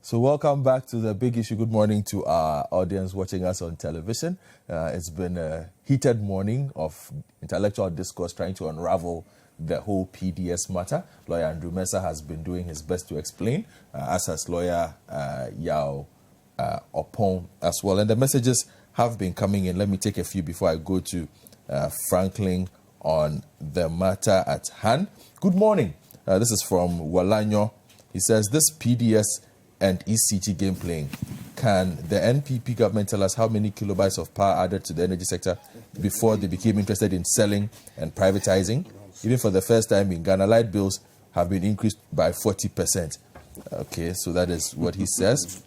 So welcome back to the big issue. Good morning to our audience watching us on television. It's been a heated morning of intellectual discourse trying to unravel the whole PDS matter. Lawyer Andrew Mensah has been doing his best to explain, as has lawyer Yao Opon as well. And the messages have been coming in. Let me take a few before I go to Franklin on the matter at hand. Good morning. This is from Walanyo. He says, this PDS and ECT game playing. Can the NPP government tell us how many kilobytes of power added to the energy sector before they became interested in selling and privatizing? Even for the first time in Ghana, light bills have been increased by 40%. Okay, so that is what he says.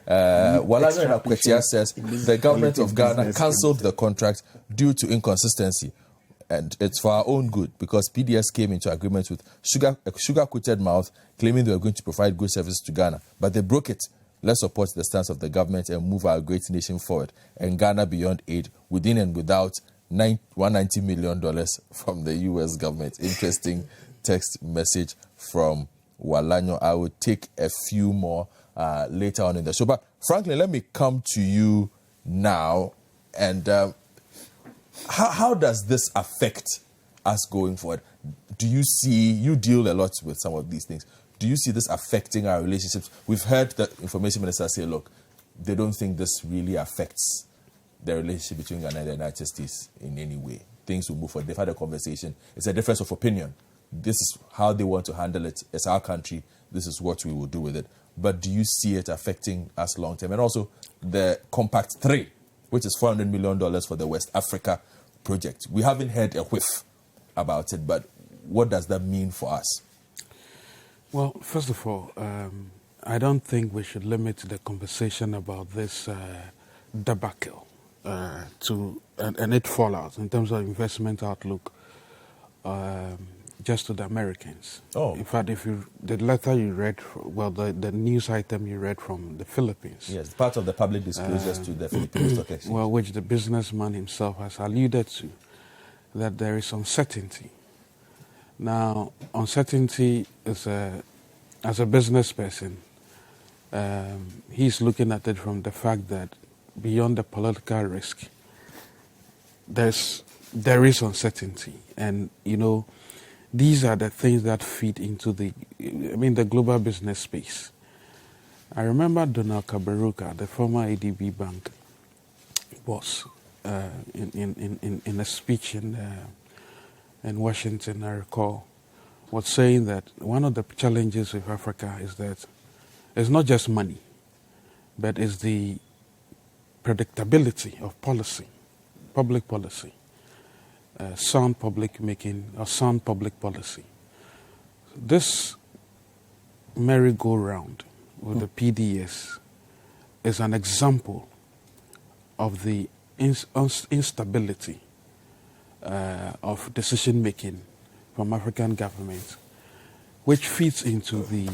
Walanyo Akwetia says, the government of Ghana cancelled the contract due to inconsistency. And it's for our own good because PDS came into agreement with sugar-coated mouth, claiming they were going to provide good services to Ghana. But they broke it. Let's support the stance of the government and move our great nation forward. And Ghana beyond aid, within and without $190 million from the U.S. government. Interesting text message from Walanyo. I will take a few more later on in the show. But Franklin, let me come to you now. And how does this affect us going forward? Do you see, you deal a lot with some of these things, do you see this affecting our relationships? We've heard the information minister say, look, they don't think this really affects the relationship between Ghana and the United States in any way. Things will move forward. They've had a conversation. It's a difference of opinion. This is how they want to handle it. It's our country. This is what we will do with it. But do you see it affecting us long term? And also the Compact 3, which is $400 million for the West Africa project. We haven't heard a whiff about it, but what does that mean for us? Well, first of all, I don't think we should limit the conversation about this debacle to and its fallout in terms of investment outlook just to the Americans. Oh. In fact, if you the letter you read, the news item you read from the Philippines. Yes, part of the public disclosures to the Philippine Stock Exchange. Well, which the businessman himself has alluded to, that there is uncertainty. Now, uncertainty is as a business person, he's looking at it from the fact that beyond the political risk, there is uncertainty, and these are the things that feed into the global business space. I remember Donald Kaberuka, the former ADB bank boss, in a speech in Washington, I recall, was saying that one of the challenges with Africa is that it's not just money, but it's the predictability of policy, public policy. Sound public making or sound public policy. This merry-go-round with the PDS is an example of the instability of decision making from African governments, which feeds into the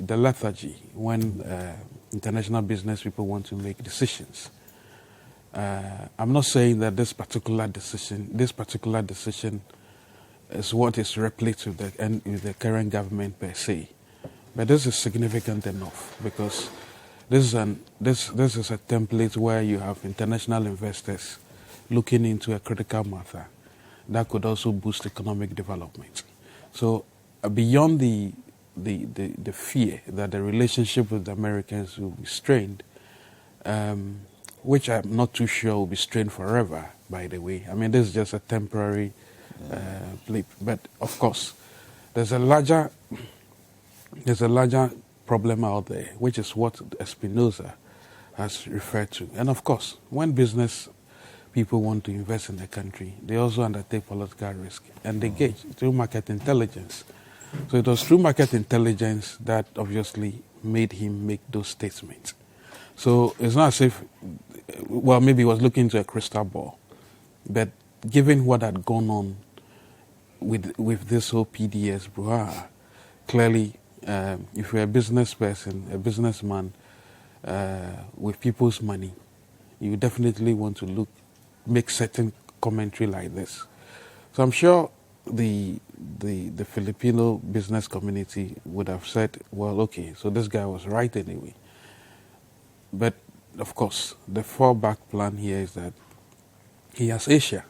lethargy when international business people want to make decisions. I'm not saying that this particular decision is what is replicated with the current government per se, but this is significant enough because this is a template where you have international investors looking into a critical matter that could also boost economic development. So beyond the fear that the relationship with the Americans will be strained, which I'm not too sure will be strained forever, by the way. This is just a temporary blip. But of course, there's a larger problem out there, which is what Espinosa has referred to. And of course, when business people want to invest in the country, they also undertake political risk, and they gauge through market intelligence. So it was through market intelligence that obviously made him make those statements. So it's not as if, maybe he was looking into a crystal ball. But given what had gone on with this whole PDS brouhaha, clearly, if you're a business person, a businessman with people's money, you definitely want to make certain commentary like this. So I'm sure the the Filipino business community would have said, well, okay, so this guy was right anyway. But, of course, the fallback plan here is that he has Asia,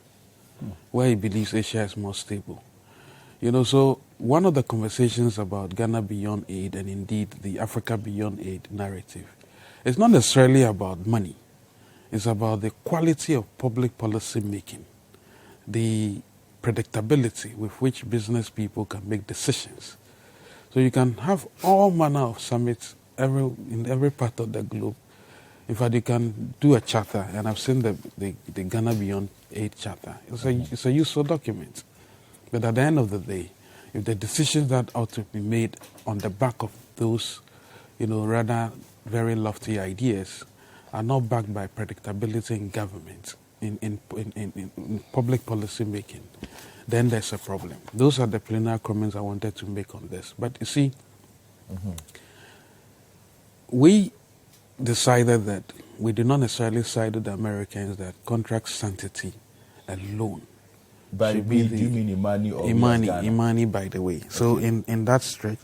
where he believes Asia is more stable. So one of the conversations about Ghana Beyond Aid and indeed the Africa Beyond Aid narrative is not necessarily about money. It's about the quality of public policy making, the predictability with which business people can make decisions. So you can have all manner of summits in every part of the globe. In fact, you can do a charter, and I've seen the Ghana Beyond Aid charter. It's a useful document. But at the end of the day, if the decisions that ought to be made on the back of those, rather very lofty ideas are not backed by predictability in government, in public policy making, then there's a problem. Those are the preliminary comments I wanted to make on this. But you see, we decided that we did not necessarily side with the Americans that contract sanctity alone. By we, do you mean Imani or Imani, by the way. Okay. So in that stretch,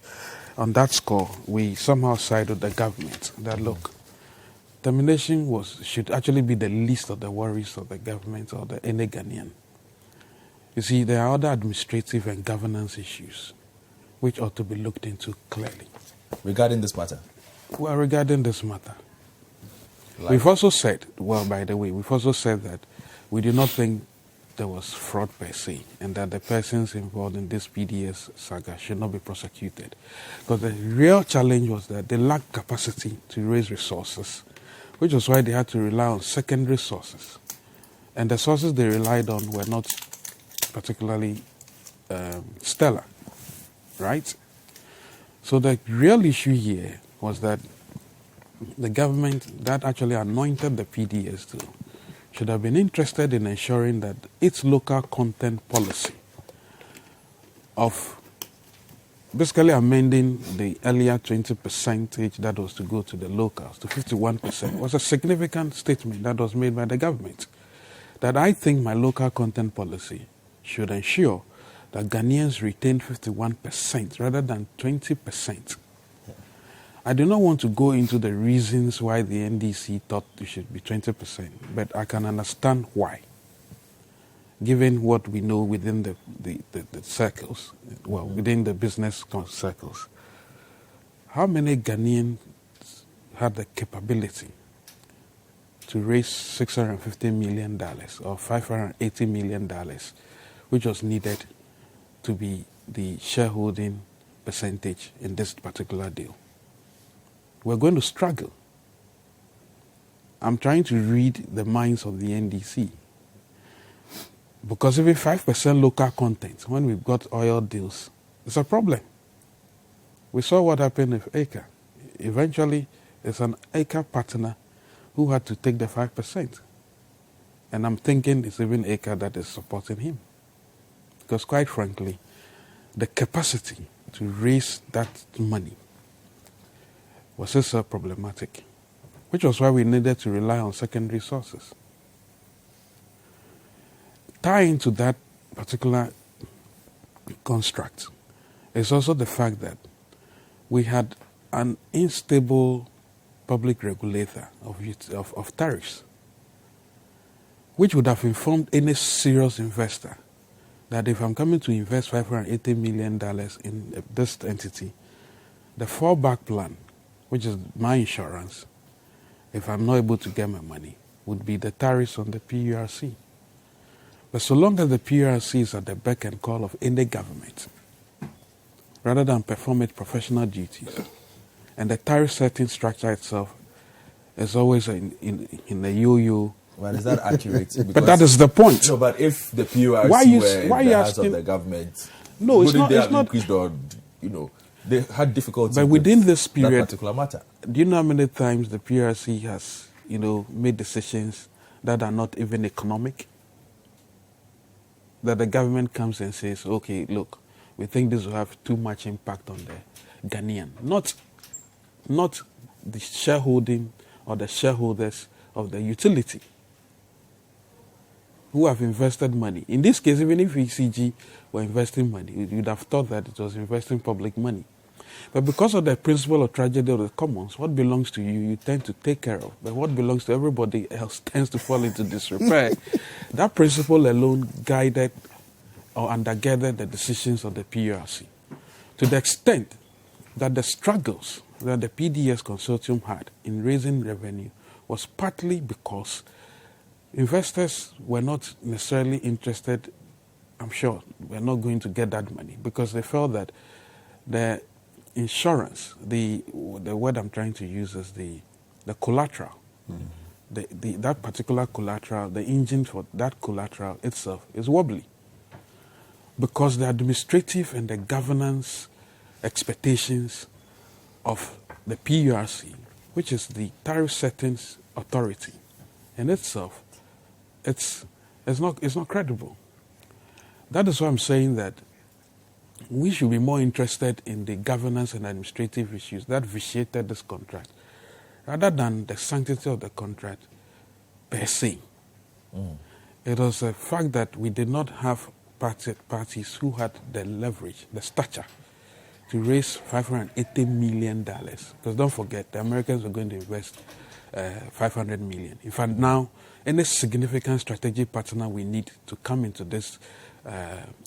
on that score, we somehow side with the government that, look, termination should actually be the least of the worries of the government or any Ghanaian. You see, there are other administrative and governance issues which ought to be looked into clearly. Regarding this matter? Well, regarding this matter. We've also said, by the way, that we do not think there was fraud per se, and that the persons involved in this PDS saga should not be prosecuted. Because the real challenge was that they lacked capacity to raise resources, which was why they had to rely on secondary sources. And the sources they relied on were not particularly stellar, right? So the real issue here was that the government that actually anointed the PDS too should have been interested in ensuring that its local content policy of basically amending the earlier 20% that was to go to the locals to 51% was a significant statement that was made by the government. That I think my local content policy should ensure that Ghanaians retain 51% rather than 20%. I do not want to go into the reasons why the NDC thought it should be 20%, but I can understand why, given what we know within the circles, within the business circles. How many Ghanaians had the capability to raise $650 million or $580 million, which was needed to be the shareholding percentage in this particular deal? We're going to struggle. I'm trying to read the minds of the NDC. Because even 5% local content, when we've got oil deals, it's a problem. We saw what happened with ACA. Eventually, it's an ACA partner who had to take the 5%. And I'm thinking it's even ACA that is supporting him. Because quite frankly, the capacity to raise that money was also problematic, which was why we needed to rely on secondary sources. Tying to that particular construct is also the fact that we had an unstable public regulator of tariffs, which would have informed any serious investor that if I'm coming to invest $580 million in this entity, the fallback plan, which is my insurance, if I'm not able to get my money, would be the tariffs on the PURC. But so long as the PURC is at the beck and call of any government, rather than perform its professional duties, and the tariff setting structure itself is always in the yo-yo. Well, is that accurate? But that is the point. No, but if the PURC were in the hands of the government, no, it's not. They have increased or, they had difficulty. But within this period, that particular matter. Do you know how many times the PRC has, made decisions that are not even economic? That the government comes and says, okay, look, we think this will have too much impact on the Ghanaian. Not the shareholding or the shareholders of the utility. who have invested money. In this case, even if ECG were investing money, you'd have thought that it was investing public money. But because of the principle of tragedy of the commons, what belongs to you, you tend to take care of. But what belongs to everybody else tends to fall into disrepair. That principle alone guided or undergirded the decisions of the PRC, to the extent that the struggles that the PDS consortium had in raising revenue was partly because investors were not necessarily interested, I'm sure, were not going to get that money, because they felt that the insurance, the word I'm trying to use is the collateral, that particular collateral, the engine for that collateral itself is wobbly, because the administrative and the governance expectations of the PURC, which is the tariff settings authority in itself, it's not credible. That is why I'm saying that we should be more interested in the governance and administrative issues that vitiated this contract, rather than the sanctity of the contract per se. It was a fact that we did not have parties who had the leverage, the stature, to raise $580 million. Because don't forget, the Americans were going to invest $500 million. In fact, now, any significant strategic partner we need to come into this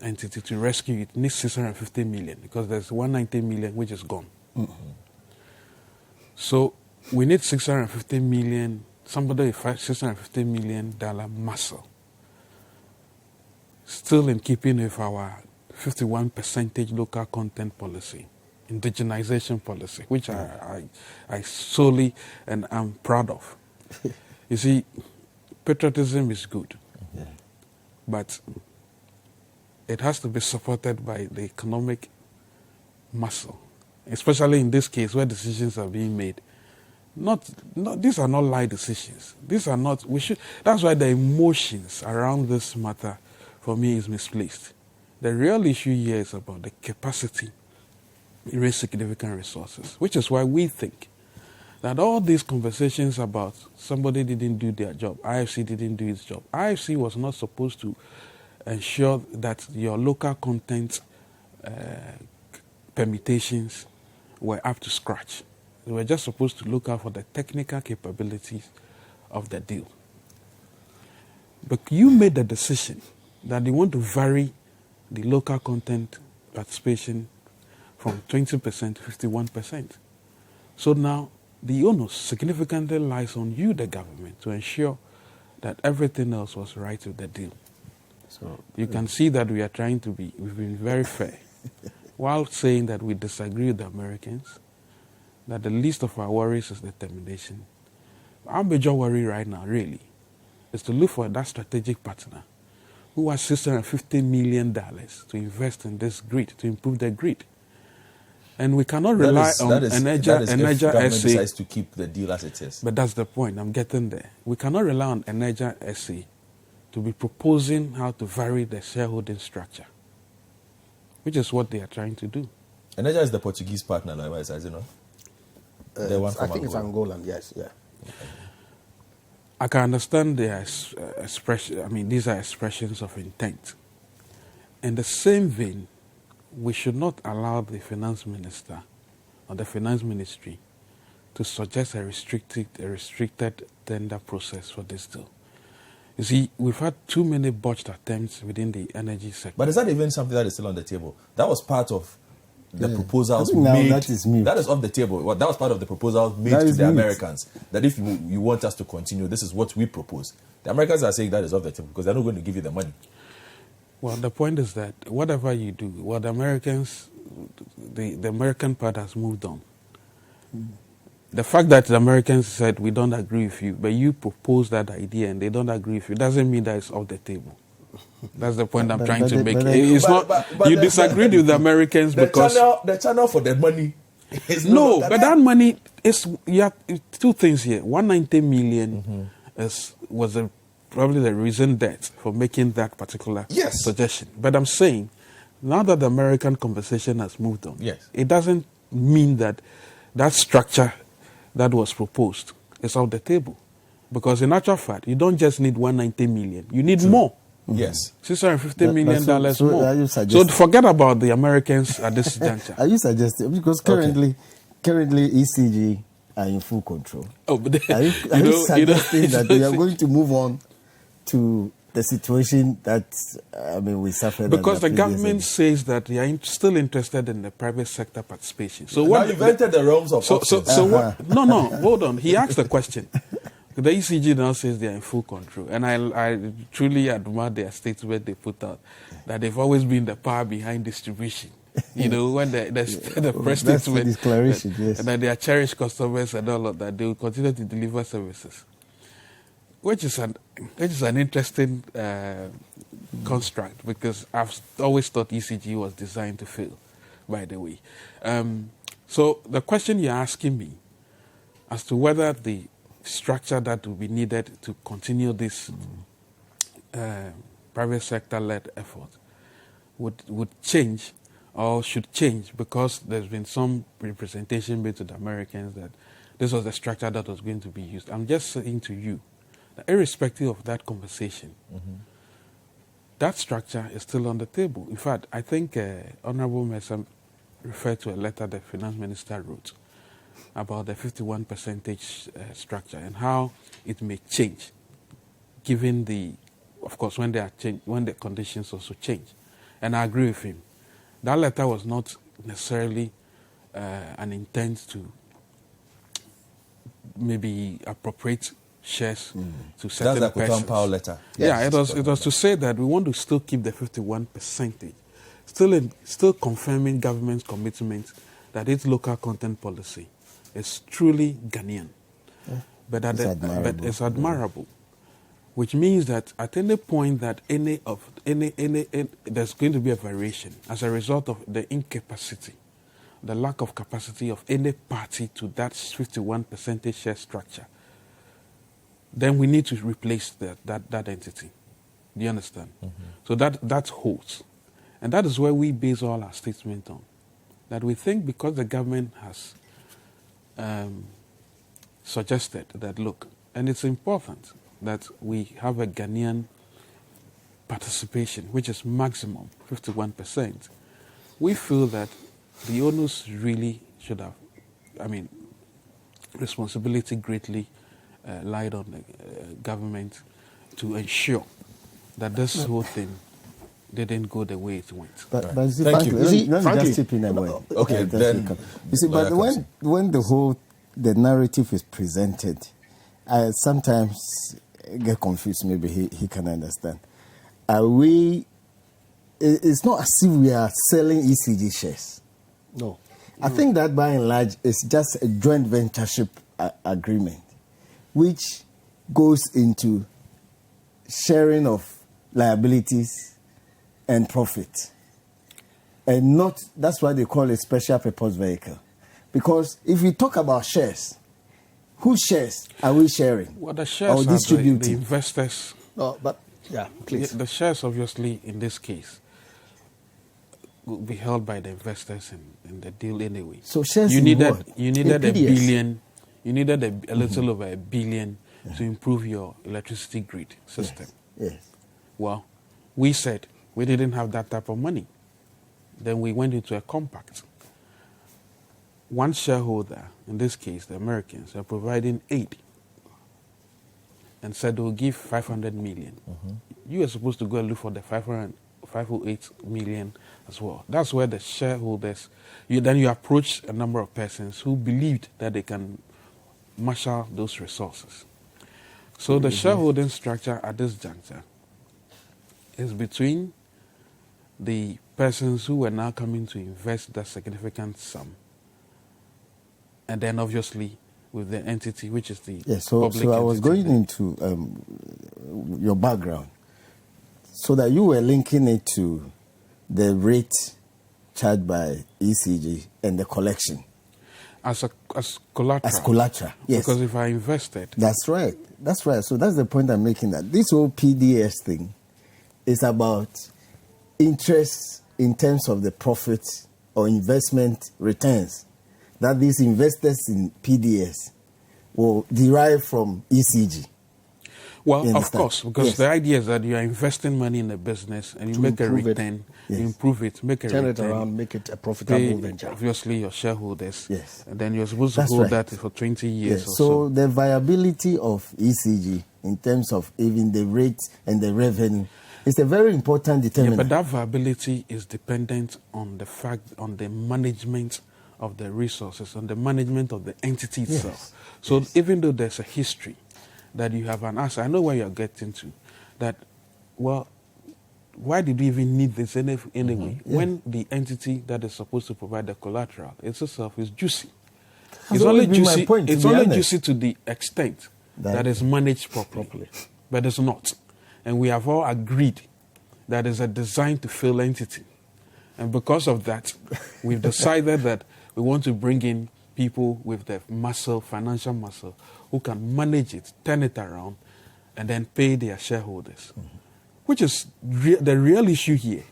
entity to rescue it needs $650 million, because there's $190 million which is gone. So we need $650 million, somebody with $650 million muscle, still in keeping with our 51% local content policy, indigenization policy, which I solely and I'm proud of. You see, patriotism is good, but it has to be supported by the economic muscle, especially in this case where decisions are being made. These are not light decisions. These are not. That's why the emotions around this matter, for me, is misplaced. The real issue here is about the capacity to raise significant resources, which is why we think that all these conversations about somebody didn't do their job, IFC didn't do its job. IFC was not supposed to ensure that your local content permutations were up to scratch. They were just supposed to look out for the technical capabilities of the deal. But you made the decision that you want to vary the local content participation from 20% to 51%. So now the onus significantly lies on you, the government, to ensure that everything else was right with the deal. So you can see that we've been very fair, while saying that we disagree with the Americans, that the least of our worries is the termination. Our major worry right now, really, is to look for that strategic partner who has $650 million to invest in this grid, to improve the grid. And we cannot rely on Energia SA decides to keep the deal as it is. But that's the point. I'm getting there. We cannot rely on Energia SA to be proposing how to vary the shareholding structure, which is what they are trying to do. Energia is the Portuguese partner, likewise, is it not? I think it's Angolan, yes, yeah. Okay. I can understand their expression. I mean, these are expressions of intent. In the same vein, we should not allow the finance minister or the finance ministry to suggest a restricted tender process for this deal. You see, we've had too many botched attempts within the energy sector. But is that even something that is still on the table? That was part of the proposals made. That is off the table. Well, that was part of the proposals made to the Americans. That if you want us to continue, this is what we propose. The Americans are saying that is off the table because they're not going to give you the money. Well, the point is that whatever you do, the Americans, the American part has moved on. The fact that the Americans said, we don't agree with you, but you propose that idea and they don't agree with you, doesn't mean that it's off the table. That's the point I'm trying to make. It's not. You disagreed with the Americans because the channel for the money is no. But that money is. You have two things here. $190 million was probably the reason that for making that particular suggestion. But I'm saying now that the American conversation has moved on, it doesn't mean that that structure that was proposed is off the table. Because in actual fact, you don't just need 190 million. You need more. Yes. $650 million more. So forget about the Americans at this juncture. Are you suggesting, because currently ECG are in full control. Oh, but are you suggesting that we are going to move on to the situation that we suffered? Because the government says that they are still interested in the private sector participation. So what you invented the realms of options. What? No, hold on. He asked the question. The ECG now says they are in full control, and I truly admire their statement they put out that they've always been the power behind distribution. When the press statement, the declaration, yes, and that they are cherished customers and all of that, they will continue to deliver services, which is an interesting construct, because I've always thought ECG was designed to fail. By the way, so the question you're asking me as to whether the structure that will be needed to continue this private sector-led effort would change or should change, because there's been some representation made to the Americans that this was the structure that was going to be used. I'm just saying to you that irrespective of that conversation, that structure is still on the table. In fact, I think Honorable Mesa referred to a letter the Finance Minister wrote about the 51% structure and how it may change, given of course, when the conditions also change. And I agree with him. That letter was not necessarily an intent to maybe appropriate shares to certain persons. That's the Power letter. Yes, it was to say that we want to still keep the 51%, still confirming government's commitment that its local content policy is truly Ghanaian, but it's admirable, which means that at any point that there's going to be a variation as a result of the incapacity, the lack of capacity of any party to that 51% share structure, then we need to replace that entity. Do you understand? So that holds, and that is where we base all our statement on. That we think because the government has suggested that, look, and it's important that we have a Ghanaian participation, which is maximum 51%. We feel that the onus really should have, responsibility greatly lied on the government to ensure that this whole thing didn't go the way it went. But let me just chip in a way. Okay, then. You see, but when the narrative is presented, I sometimes get confused. Maybe he can understand. It's not as if we are selling ECG shares. No. I think that by and large it's just a joint ventureship agreement, which goes into sharing of liabilities and profit. And that's why they call it special purpose vehicle. Because if we talk about shares, whose shares are we sharing? Well, the shares are the investors. No, but yeah, please. The shares, obviously, in this case, will be held by the investors in the deal anyway. So shares you needed a billion. You needed a little over $1 billion to improve your electricity grid system. Yes. Well, we said we didn't have that type of money. Then we went into a compact. One shareholder, in this case, the Americans, are providing aid and said they'll give 500 million. You are supposed to go and look for the 508 million as well. That's where the shareholders, you approach a number of persons who believed that they can marshal those resources. So the shareholding structure at this juncture is between the persons who were now coming to invest that significant sum, and then obviously with the entity which is the public entity. So I was going into your background, so that you were linking it to the rate charged by ECG and the collection. As collateral. As collateral, yes. Because if I invested... That's right. So that's the point I'm making, that this whole PDS thing is about interest in terms of the profit or investment returns that these investors in PDS will derive from ECG. Well, of course, because the idea is that you are investing money in a business and you To make a improve it. return, Yes. you improve it, make a Turn return. it around, make it a profitable Pay, venture. obviously, your shareholders. Yes. And then you're supposed to That's hold right. that for 20 years Yes. or So the viability of ECG in terms of even the rate and the revenue is a very important Yeah, determinant. but that viability is dependent on the fact, on the management of the resources, on the management of the entity itself. So even though there's a history that you have an asset, I know where you're getting to, that, well, why did we even need this anyway? When the entity that is supposed to provide the collateral itself is juicy. It's only always been my juicy. point, to It's be only honest. juicy to the extent that is managed properly, but it's not. And we have all agreed that it's a designed to fail entity, and because of that, we've decided that we want to bring in people with the muscle, financial muscle, who can manage it, turn it around, and then pay their shareholders, which is the real issue here.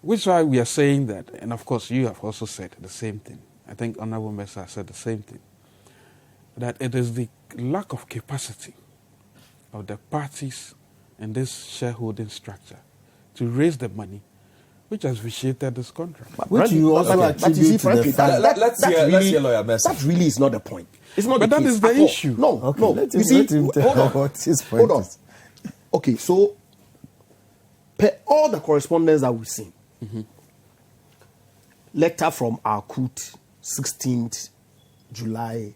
Which is why we are saying that, and of course you have also said the same thing. I think Honorable Mesa said the same thing, that it is the lack of capacity of the parties in this shareholding structure to raise the money which has vitiated this contract. Which you also but you see, attribute to the frankly, fact. Let's hear Lawyer Mesa. That really is not the point. It's not But the that case is the at all. issue. No, Okay, no. let You him- see, let him tell hold on. what his point Hold on. is. Okay, so per all the correspondence that we've seen, letter from Akut, 16th July,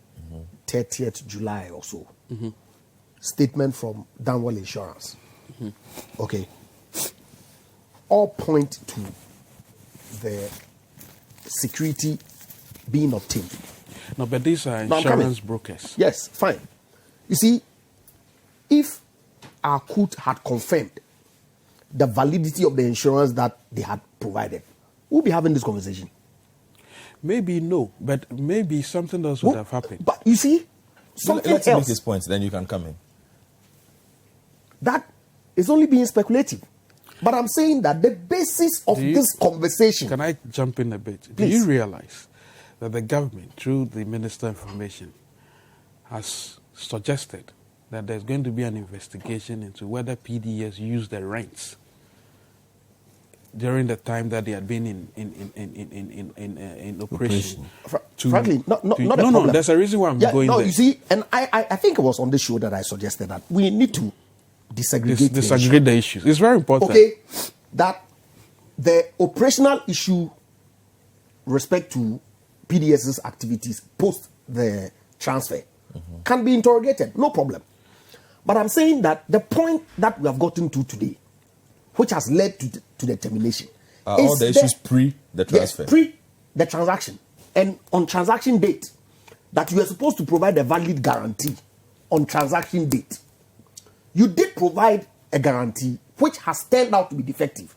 30th July or so. Statement from Danwell Insurance. Okay. All point to the security being obtained. No, but these are No, I'm coming. insurance brokers. Yes, fine. You see, if Akut had confirmed the validity of the insurance that they had provided, we'll be having this conversation. Maybe no, but maybe something else would have happened. But you see, something Let's make else his point, then you can come in. that is only being speculative. But I'm saying that the basis of this conversation. Can I jump in a bit? Do Please. you realize that the government, through the Minister of Information, has suggested that there's going to be an investigation into whether PDS used the rents during the time that they had been in operation? Frankly, not a no, problem. there's a reason why I'm Yeah, going no, there. you see, and I think it was on the show that I suggested that we need to disaggregate the issue. Disaggregate the issues. It's very important. Okay, that the operational issue respect to PDS's activities post the transfer can be interrogated, no problem. But I'm saying that the point that we have gotten to today, which has led to the termination, All the issues pre the transfer. Yes, pre the transaction. And on transaction date, that you are supposed to provide a valid guarantee on transaction date. You did provide a guarantee which has turned out to be defective.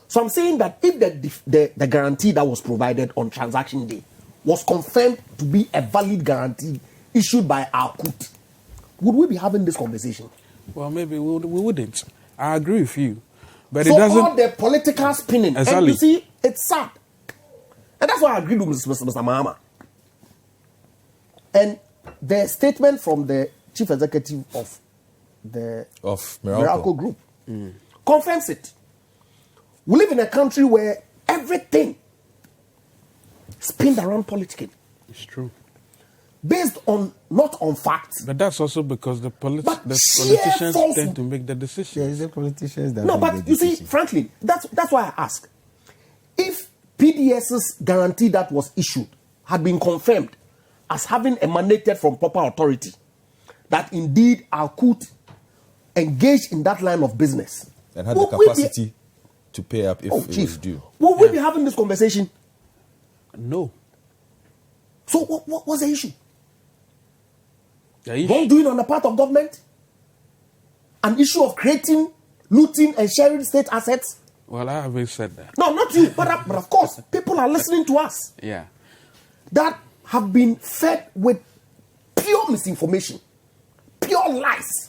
So I'm saying that if the guarantee that was provided on transaction day was confirmed to be a valid guarantee issued by Akut, would we be having this conversation? Well, maybe we wouldn't. I agree with you. But So it doesn't. all the political spinning, and Exactly. you see, it's sad. And that's why I agreed with Mr. Mahama. And the statement from the chief executive of the Of Miracle Miracle. Group confirms it. We live in a country where everything spins around politics, It's true. based on not on facts. But that's also because the But sheer politicians falsehood. tend to make the There decisions. is the politicians that No, make but the you see, decision. frankly, that's why I ask. If PDS's guarantee that was issued had been confirmed as having emanated from proper authority, that indeed Akut engaged in that line of business, And had the would we be- capacity to pay up if it was Chief, due. will we be having this conversation? No. So what was the issue? The issue, Wrongdoing on the part of government? An issue of creating, looting and sharing state assets? well, I haven't said that. No, not you, but of course, people are listening to us Yeah. that have been fed with pure misinformation, pure lies.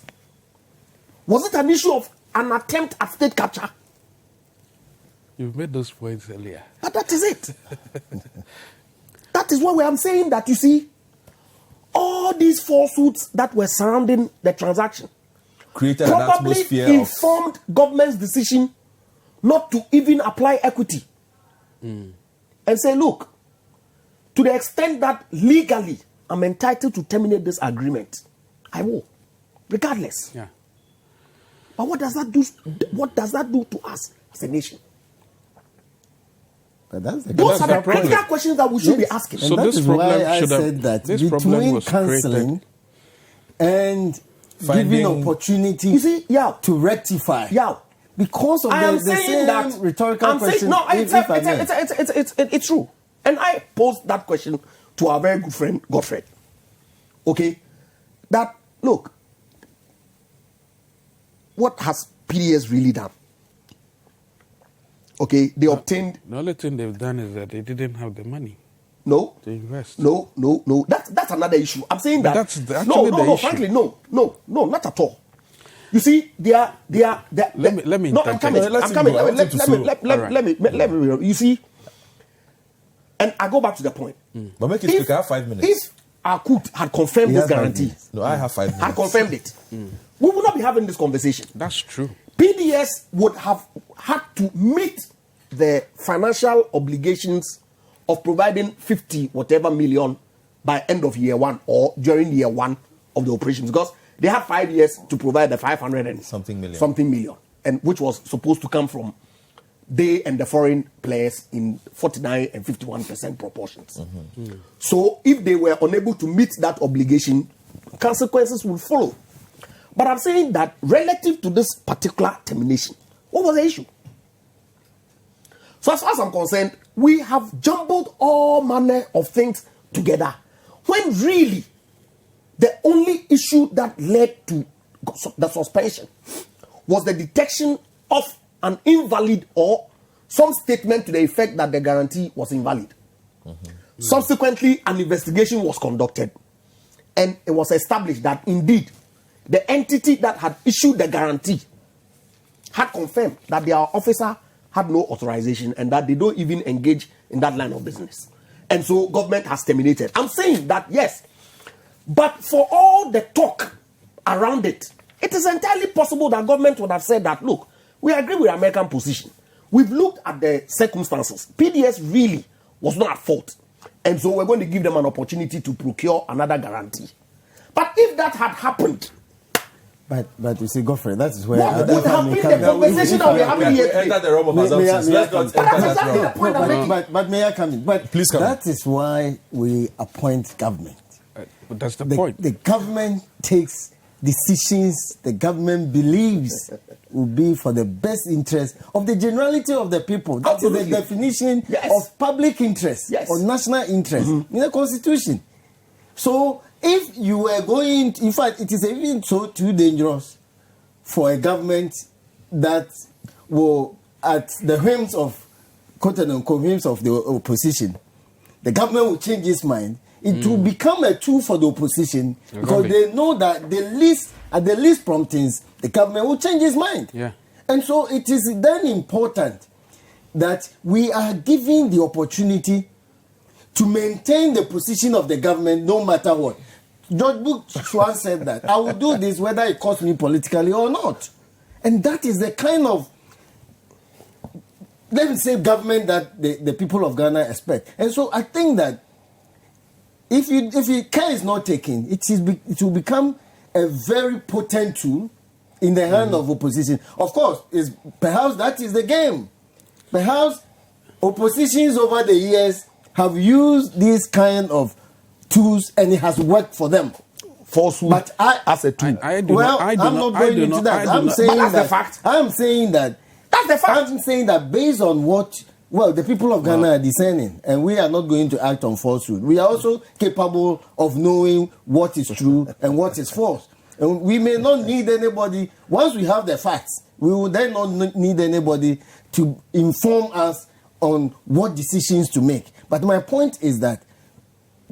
Was it an issue of an attempt at state capture? You've made those points earlier. But that is it. That is why I'm saying that, you see, all these falsehoods that were surrounding the transaction created an probably atmosphere informed government's decision not to even apply equity and say, look, to the extent that legally I'm entitled to terminate this agreement, I will, regardless. Yeah. But what does that do? What does that do to us as a nation? But those are the critical questions that we should be asking. And that is why I said that between cancelling and giving opportunity to rectify. Because of the same rhetorical question. It's true. And I posed that question to our very good friend Godfred. Okay? That, look, what has PDS really done? Okay, they obtained... The only thing they've done is that they didn't have the money. No. To invest. No. That's another issue. I'm saying that... That's actually the issue. Frankly, no, not at all. You see, they are... Let me... No, I'm coming. Let me... You see, and I go back to the point. But make it quick, I have 5 minutes. If Akoto had confirmed this guarantee... No, I have 5 minutes. Had confirmed it, we would not be having this conversation. That's true. PDS would have had to meet the financial obligations of providing 50 whatever million by end of year one or during year one of the operations, because they have 5 years to provide the 500 and something million, and which was supposed to come from they and the foreign players in 49 and 51% proportions. So if they were unable to meet that obligation, consequences will follow. But I'm saying that relative to this particular termination, what was the issue? So as far as I'm concerned, we have jumbled all manner of things together, when really the only issue that led to the suspension was the detection of an invalid or some statement to the effect that the guarantee was invalid. Subsequently, an investigation was conducted, and it was established that indeed the entity that had issued the guarantee had confirmed that their officer had no authorization and that they don't even engage in that line of business. And so government has terminated. I'm saying that, yes, but for all the talk around it, it is entirely possible that government would have said that, look, we agree with American position. We've looked at the circumstances. PDS really was not at fault. And so we're going to give them an opportunity to procure another guarantee. But if that had happened... But you see, Godfred, that is where... What would have been the conversation that we're having here today? Enter the realm of assumptions. Let's not enter that realm. But may I come in? But please come in. That is why we appoint government. But that's the point. The government takes decisions the government believes will be for the best interest of the generality of the people. That is the definition of public interest or national interest in the Constitution. So if you were going, in fact, it is even so too dangerous for a government that will, at the whims of quote unquote whims of the opposition, the government will change its mind. It will become a tool for the opposition because they know that at the least promptings, the government will change its mind. Yeah. And so it is then important that we are given the opportunity to maintain the position of the government no matter what. George Bush said that I will do this whether it costs me politically or not. And that is the kind of, let me say, government that the people of Ghana expect. And so I think that if care is not taken, it will become a very potent tool in the hand of opposition. Of course, perhaps that is the game. Perhaps oppositions over the years have used these kind of tools and it has worked for them. Falsehood, but as a tool. I'm not going into that. I'm saying that's the fact. I'm saying that. That's the fact. I'm saying that based on what the people of Ghana are discerning, and we are not going to act on falsehood. We are also capable of knowing what is true and what is false. And we may not need anybody. Once we have the facts, we will then not need anybody to inform us on what decisions to make. But my point is that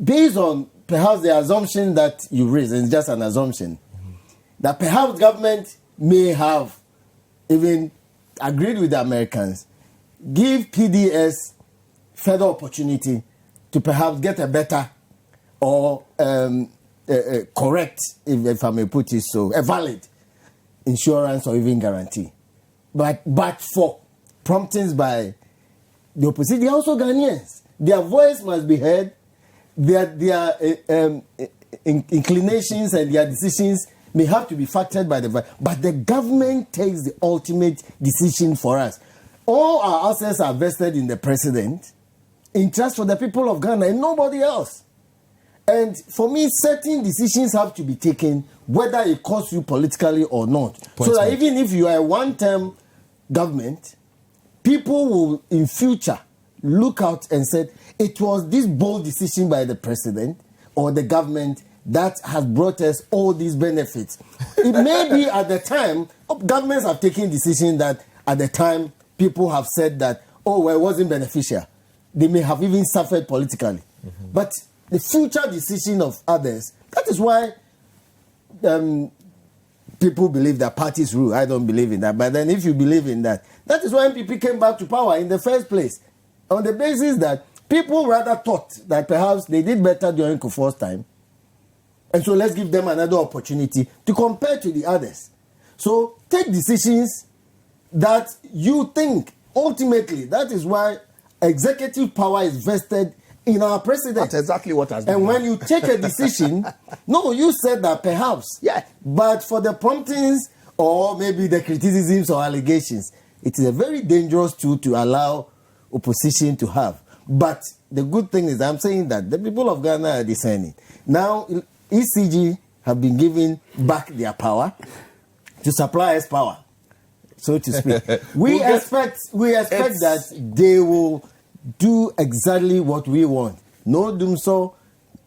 based on perhaps the assumption that you raised, and it's just an assumption, that perhaps government may have even agreed with the Americans, give PDS further opportunity to perhaps get a better or correct, if I may put it so, a valid insurance or even guarantee. But for promptings by the opposition, they are also Ghanaians. Their voice must be heard. Their inclinations and their decisions may have to be factored by but the government takes the ultimate decision for us. All our assets are vested in the president, in trust for the people of Ghana and nobody else. And for me, certain decisions have to be taken, whether it costs you politically or not. So that even if you are a one-term government, people will in future look out and say, it was this bold decision by the president or the government that has brought us all these benefits. It may be at the time, governments have taken decisions that at the time people have said that, oh, well, it wasn't beneficial. They may have even suffered politically. Mm-hmm. But the future decision of others, that is why people believe that parties rule. I don't believe in that. But then if you believe in that, that is why NPP came back to power in the first place. On the basis that people rather thought that perhaps they did better during Kufuor's time. And so let's give them another opportunity to compare to the others. So take decisions that you think ultimately, that is why executive power is vested in our president. That's exactly what has been And done. when you take a decision, no, you said that perhaps. Yeah. But for the promptings or maybe the criticisms or allegations, it is a very dangerous tool to allow opposition to have. But the good thing is, I'm saying that the people of Ghana are discerning. Now, ECG have been given back their power to supply us power, so to speak. We expect that they will do exactly what we want. No doomso,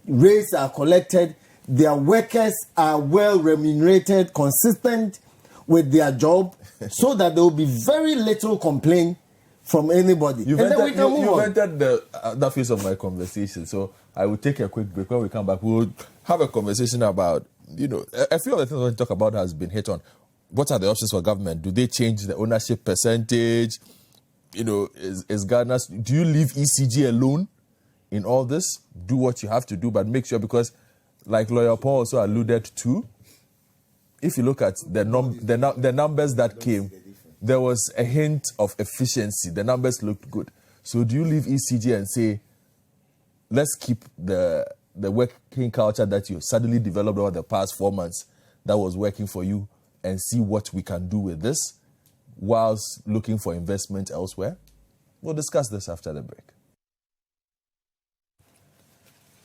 rates are collected, their workers are well remunerated, consistent with their job, so that there will be very little complaint from anybody. You've entered that phase of my conversation, so I will take a quick break. When we come back, we'll have a conversation about, a few of the things we want to talk about has been hit on. What are the options for government? Do they change the ownership percentage? Is Ghana's... Do you leave ECG alone in all this? Do what you have to do, but make sure, because like Lawyer Paul also alluded to, if you look at the numbers that came, there was a hint of efficiency. The numbers looked good. So do you leave ECG and say, let's keep the working culture that you suddenly developed over the past 4 months that was working for you and see what we can do with this whilst looking for investment elsewhere? We'll discuss this after the break.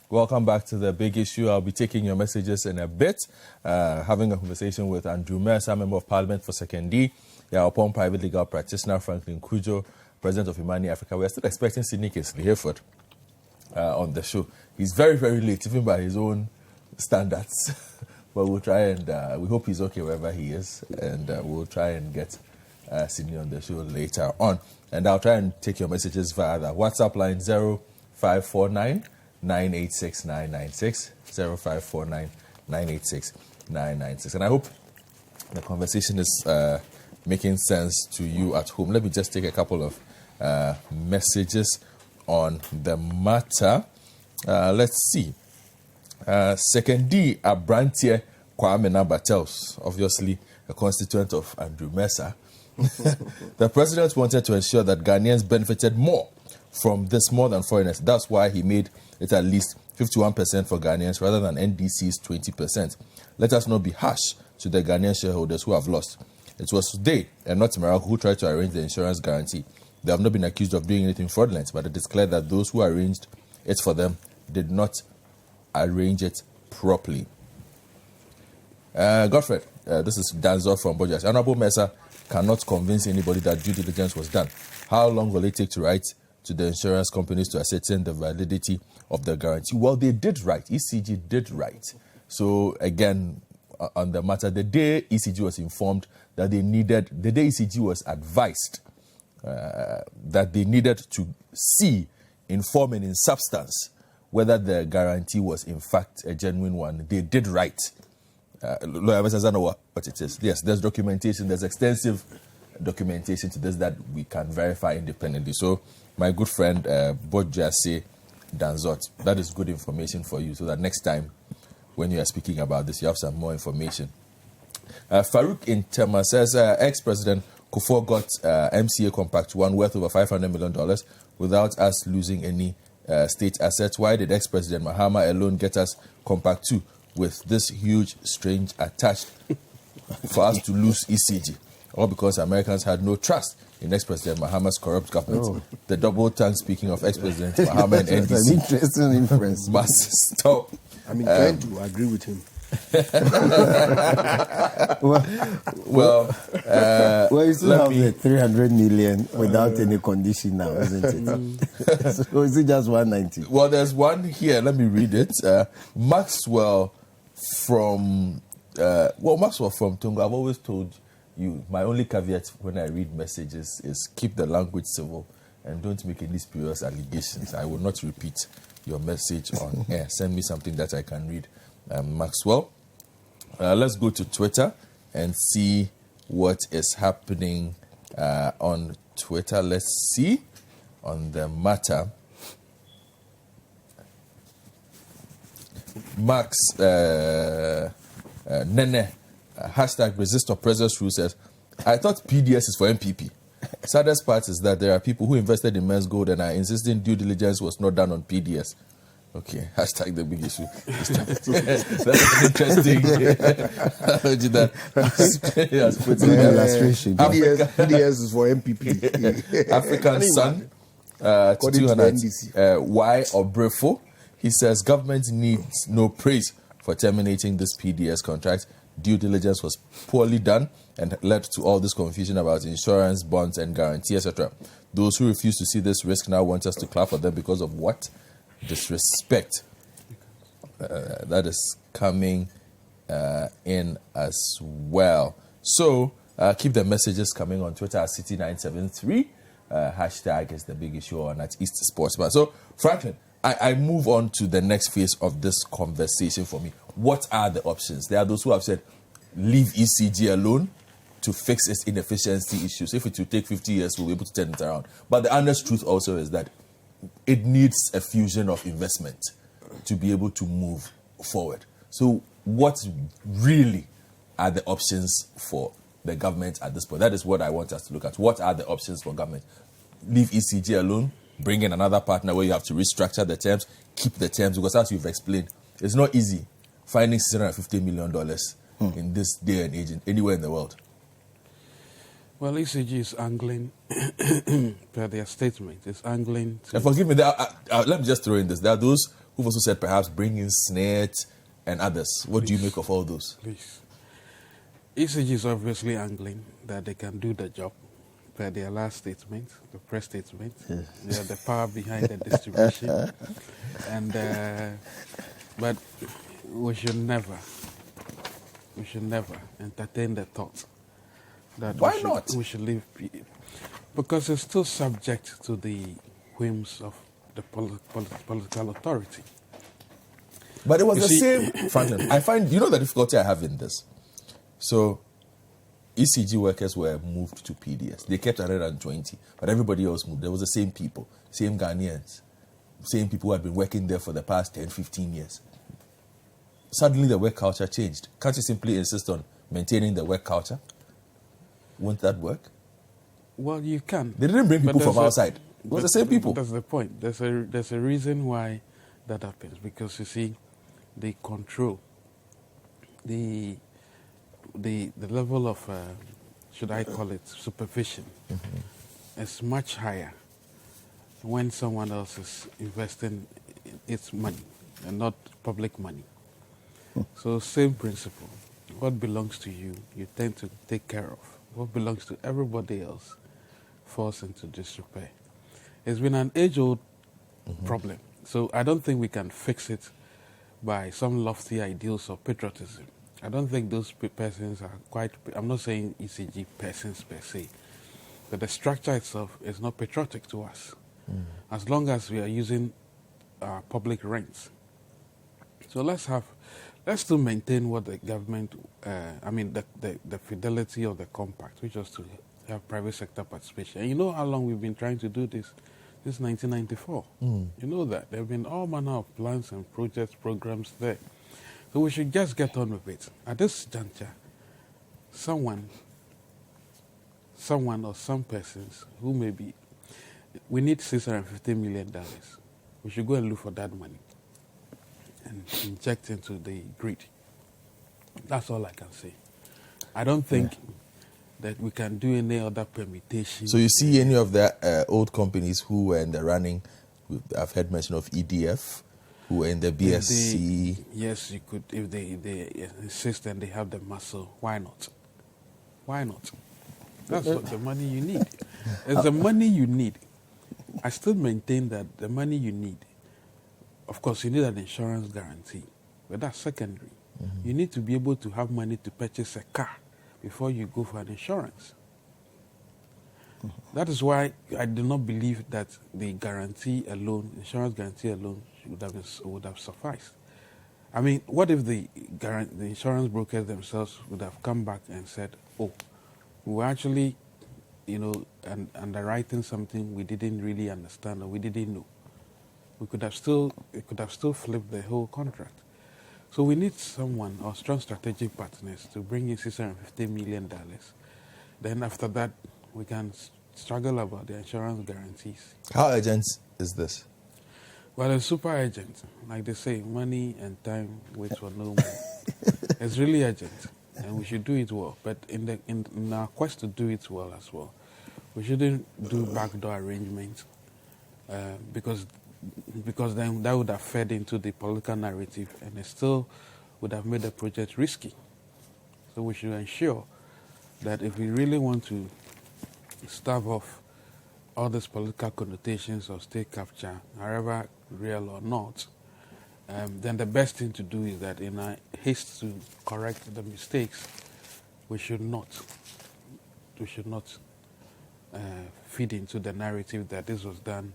Welcome back to The Big Issue. I'll be taking your messages in a bit, having a conversation with Andrew Mercer, Member of Parliament for 2nd D, Yaupon private legal practitioner Franklin Kujo, President of Imani Africa. We're still expecting Sidney Hereford on the show. He's very, very late, even by his own standards. But we'll try and we hope he's okay wherever he is, and we'll try and get Sidney on the show later on. And I'll try and take your messages via the WhatsApp line 0549 986 996 0549 986 996. And I hope the conversation is making sense to you at home. Let me just take a couple of messages on the matter. Let's see. 2nd D, Abrantier Kwame Nabatels, obviously a constituent of Andrew Mercer. The president wanted to ensure that Ghanaians benefited more from this more than foreigners. That's why he made it at least 51% for Ghanaians rather than NDC's 20%. Let us not be harsh to the Ghanaian shareholders who have lost. It was they and not Morocco who tried to arrange the insurance guarantee. They have not been accused of doing anything fraudulent, but it is clear that those who arranged it for them did not arrange it properly. Godfred, this is Danzo from Bojas. Honorable Mercer cannot convince anybody that due diligence was done. How long will it take to write to the insurance companies to ascertain the validity of the guarantee? Well, they did write. ECG did write. So, again, on the matter, the day ECG was informed that the day ECG was advised that they needed to see in form and in substance whether the guarantee was in fact a genuine one, they did write. Lawyer Mercer doesn't know what it is. Yes, there's documentation. There's extensive documentation to this that we can verify independently. So, my good friend Bojase Danzot, that is good information for you, so that next time when you are speaking about this, you have some more information. Farouk in Tema says ex-president Kufuor got MCA Compact 1 worth over $500 million without us losing any state assets. Why did ex-president Mahama alone get us Compact 2 with this huge strange attached for us to lose ECG? All because Americans had no trust in ex-president Mahama's corrupt government. The double tongue speaking of ex-president Mahama and NDC. That's an interesting inference. Must stop. I'm inclined to agree with him. Well, you still have the 300 million without any condition now, isn't it? So is it just 190? Well, there's one here. Let me read it. Maxwell from Tonga. I've always told you, my only caveat when I read messages is keep the language civil and don't make any spurious allegations. I will not repeat your message on air. Send me something that I can read. Maxwell. Let's go to Twitter and see what is happening on Twitter. Let's see on the matter. Max Nene hashtag resist oppressors rule says, I thought PDS is for MPP. Saddest part is that there are people who invested in men's gold and are insisting due diligence was not done on PDS. Okay, hashtag the big issue. That's interesting. Illustration. PDS is for MPP. African Sun, Y Obrefo. He says government needs no praise for terminating this PDS contract. Due diligence was poorly done and led to all this confusion about insurance, bonds, and guarantee, etc. Those who refuse to see this risk now want us to clap for them because of what? Disrespect. That is coming in as well. So keep the messages coming on Twitter at Citi973. Hashtag is the big issue on at East Sports Bar. So Franklin, I move on to the next phase of this conversation for me. What are the options? There are those who have said leave ECG alone to fix its inefficiency issues. If it will take 50 years, we'll be able to turn it around. But the honest truth also is that it needs a fusion of investment to be able to move forward. So what really are the options for the government at this point? That is what I want us to look at. What are the options for government? Leave ECG alone, bring in another partner where you have to restructure the terms, keep the terms, because as you've explained, it's not easy finding $650 million in this day and age anywhere in the world. Well, ECG is angling, per their statement, it's angling to... And forgive me, let me just throw in this. There are those who've also said perhaps bring in SNET and others. What do you make of all those? Please. ECG is obviously angling that they can do the job, per their last statement, the press statement. Yes. They are the power behind the distribution. But we should never entertain the thought that why not? We should leave, because it's still subject to the whims of the political authority. But it was the same, Franklin. I find, the difficulty I have in this. So, ECG workers were moved to PDS. They kept 120, but everybody else moved. There was the same people, same Ghanaians, same people who had been working there for the past 10, 15 years. Suddenly the work culture changed. Can't you simply insist on maintaining the work culture? Won't that work? Well, you can. They didn't bring people from outside. It was the same people. That's the point. There's a reason why that happens. Because you see, they control the level of, should I call it, supervision. It's much higher when someone else is investing its money and not public money. So same principle. What belongs to you, you tend to take care of. What belongs to everybody else falls into disrepair. It's been an age-old problem. So I don't think we can fix it by some lofty ideals of patriotism. I don't think those persons are quite... I'm not saying ECG persons per se, but the structure itself is not patriotic to us, as long as we are using public rents. So let's still maintain what the government, the fidelity of the compact, which was to have private sector participation. And you know how long we've been trying to do this? Since 1994. You know that. There have been all manner of plans and projects, programs there. So we should just get on with it. At this juncture, someone or some persons who may be, we need $650 million. We should go and look for that money and inject into the grid. That's all I can say. I don't think that we can do any other permutation. So you see any of the old companies who were in the running, I've heard mention of EDF, who were in the BSC. Yes, you could. If they insist and they have the muscle, why not? Why not? That's what the money you need. It's the money you need. I still maintain that the money you need, of course, you need an insurance guarantee, but that's secondary. You need to be able to have money to purchase a car before you go for an insurance. That is why I do not believe that the guarantee alone, insurance guarantee alone, would have sufficed. I mean, what if the insurance brokers themselves would have come back and said, "Oh, we were actually, underwriting something we didn't really understand or we didn't know." It could have still flipped the whole contract. So we need someone or strong strategic partners to bring in $650 million. Then after that, we can struggle about the insurance guarantees. How urgent is this? Well, it's super urgent. Like they say, money and time wait for no man. It's really urgent, and we should do it well. But in our quest to do it well as well, we shouldn't do backdoor arrangements because then that would have fed into the political narrative, and it still would have made the project risky. So we should ensure that if we really want to stave off all these political connotations of state capture, however real or not, then the best thing to do is that in a haste to correct the mistakes, we should not feed into the narrative that this was done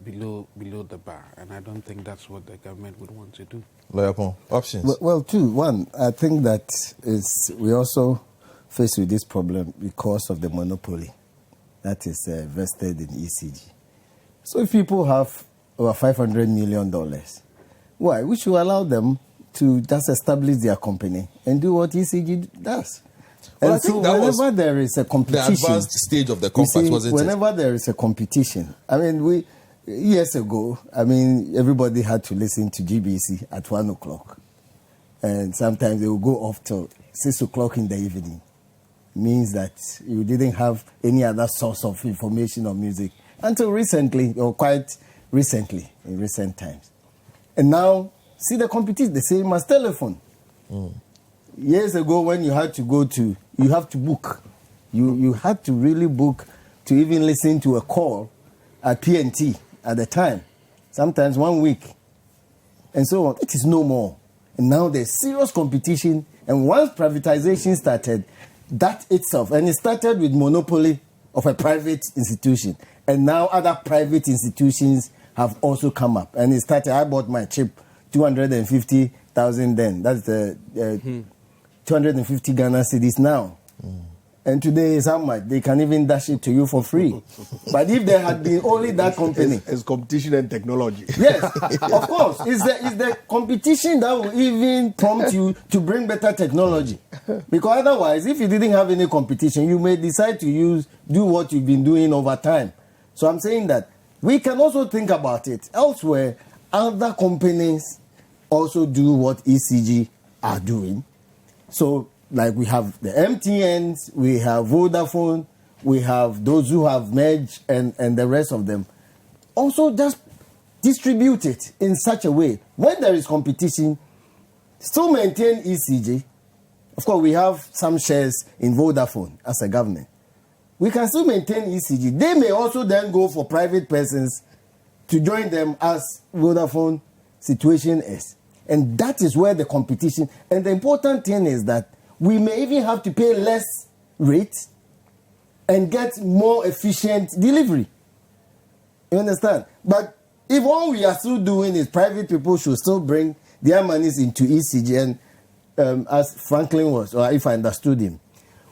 below the bar, and I don't think that's what the government would want to do. Lawyer Pong, options? Well, one, I think that we also faced with this problem because of the monopoly that is vested in ECG. So if people have over $500 million, why? We should allow them to just establish their company and do what ECG does. Well, and so whenever there is a competition, the advanced stage of the compact, wasn't whenever there is a competition, I mean, years ago, everybody had to listen to GBC at 1 o'clock. And sometimes they will go off till 6 o'clock in the evening. Means that you didn't have any other source of information or music until recently, or quite recently, in recent times. And now, see the competition, the same as telephone. Years ago, when you had to you have to book. You had to really book to even listen to a call at PNT at the time. Sometimes 1 week. And so on. It is no more. And now there's serious competition. And once privatization started, that itself, and it started with monopoly of a private institution. And now other private institutions have also come up. And it started, I bought my chip, 250,000 then. That's the 250 Ghana cedis now. And today is how much? They can even dash it to you for free. But if there had been only that company... It's competition and technology. Yes, of course. It's the competition that will even prompt you to bring better technology. Because otherwise, if you didn't have any competition, you may decide to do what you've been doing over time. So I'm saying that we can also think about it. Elsewhere, other companies also do what ECG are doing. So, like we have the MTNs, we have Vodafone, we have those who have merged and the rest of them. Also just distribute it in such a way. When there is competition, still maintain ECG. Of course, we have some shares in Vodafone as a government. We can still maintain ECG. They may also then go for private persons to join them as Vodafone situation is. And that is where the competition, and the important thing is that we may even have to pay less rate and get more efficient delivery. You understand? But if all we are still doing is private people should still bring their monies into ECG, and as Franklin was, or if I understood him,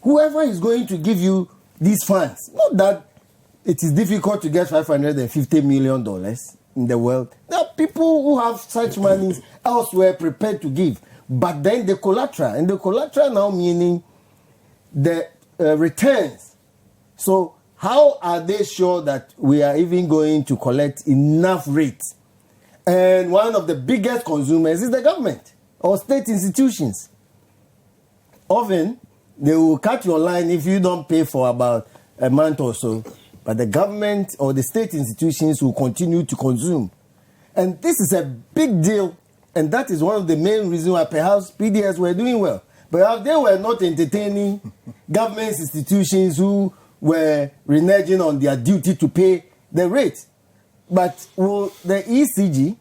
whoever is going to give you these funds, not that it is difficult to get $550 million in the world. There are people who have such monies elsewhere prepared to give. But then the collateral, and the collateral now meaning the returns. So how are they sure that we are even going to collect enough rates? And one of the biggest consumers is the government or state institutions. Often, they will cut your line if you don't pay for about a month or so. But the government or the state institutions will continue to consume. And this is a big deal. And that is one of the main reasons why perhaps PDS were doing well. Perhaps they were not entertaining government institutions who were reneging on their duty to pay the rate. But will the ECG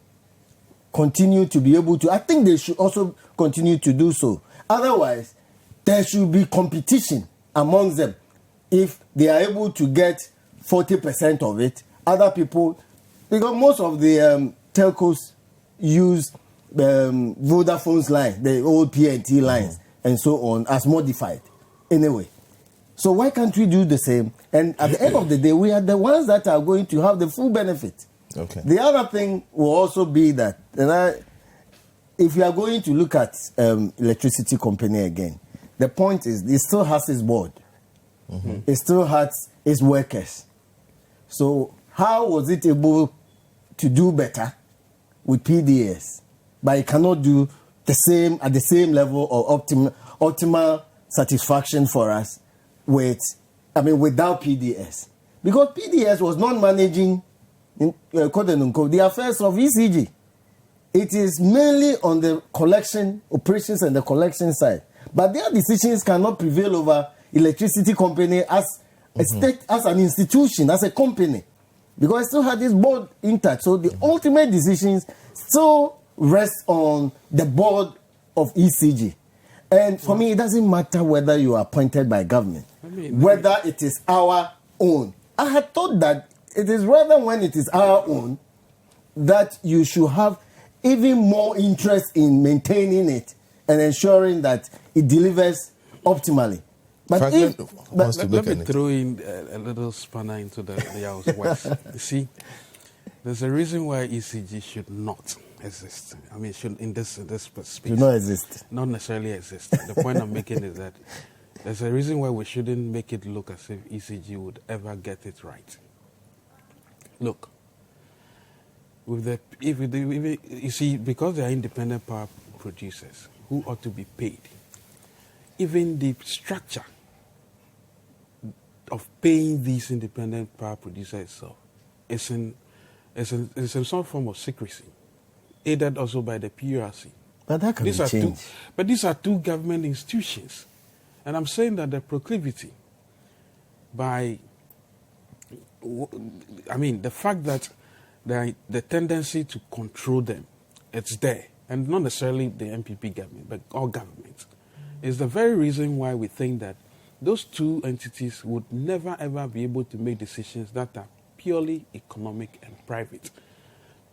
continue to be able to? I think they should also continue to do so. Otherwise, there should be competition amongst them. If they are able to get 40% of it, other people, because most of the telcos use Vodafone's line, the old PNT lines, and so on, as modified. Anyway, so why can't we do the same? And at the end of the day, we are the ones that are going to have the full benefit. Okay. The other thing will also be that, if you are going to look at electricity company again, the point is it still has its board. Mm-hmm. It still has its workers. So how was it able to do better with PDS, but it cannot do the same at the same level of optimal satisfaction for us without PDS? Because PDS was not managing the affairs of ECG. It is mainly on the collection operations and the collection side. But their decisions cannot prevail over electricity company as a state, as an institution, as a company. Because it still had this board intact. So the ultimate decisions still rest on the board of ECG. And for me, it doesn't matter whether you are appointed by government, whether it is our own. I had thought that it is rather when it is our own that you should have even more interest in maintaining it and ensuring that it delivers optimally. But let me throw in a little spanner into the house works. You see, there's a reason why ECG should not exist. I mean, should in this space. Should not exist. Not necessarily exist. The point I'm making is that there's a reason why we shouldn't make it look as if ECG would ever get it right. Look, you see, because they are independent power producers who ought to be paid, even the structure of paying these independent power producers itself is in some form of secrecy, aided also by the PURC. But that can be changed. But these are two government institutions. And I'm saying that the proclivity the fact that the tendency to control them, it's there. And not necessarily the MPP government, but all governments, is the very reason why we think that those two entities would never ever be able to make decisions that are purely economic and private,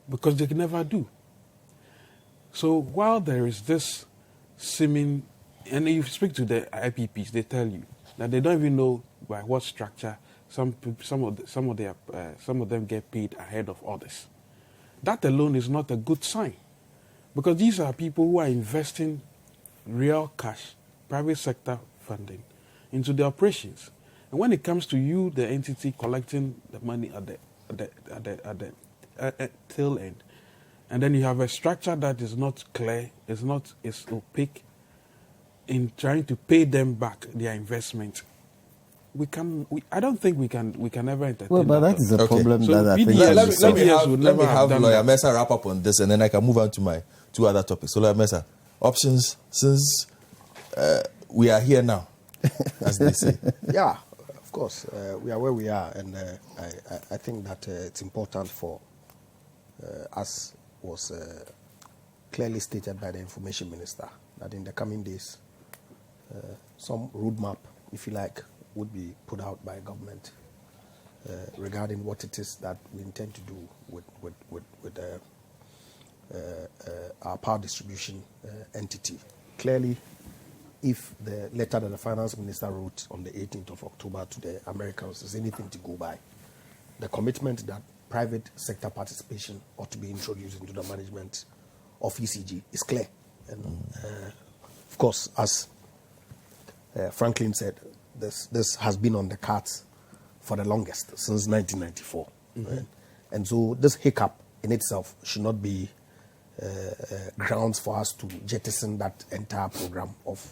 because they can never do. So while there is this seeming, and if you speak to the IPPs, they tell you that they don't even know by what structure some of them get paid ahead of others. That alone is not a good sign, because these are people who are investing real cash, private sector funding, into the operations. And when it comes to you, the entity collecting the money at the tail end, and then you have a structure that is not clear, is opaque in trying to pay them back their investment, I don't think we can ever entertain. Well, but that is a problem so that I think. Let me have Lawyer Mensah wrap up on this, and then I can move on to my two other topics. So, Lawyer Mensah, options, since we are here now, as they say. Yeah, of course, we are where we are, and I think that it's important for as was clearly stated by the Information Minister, that in the coming days, some roadmap, if you like, would be put out by government regarding what it is that we intend to do with our power distribution entity. Clearly, if the letter that the Finance Minister wrote on the 18th of October to the Americans is anything to go by, the commitment that private sector participation ought to be introduced into the management of ECG is clear. And of course, as Franklin said, this has been on the cards for the longest, since 1994. Right? And so this hiccup in itself should not be grounds for us to jettison that entire program of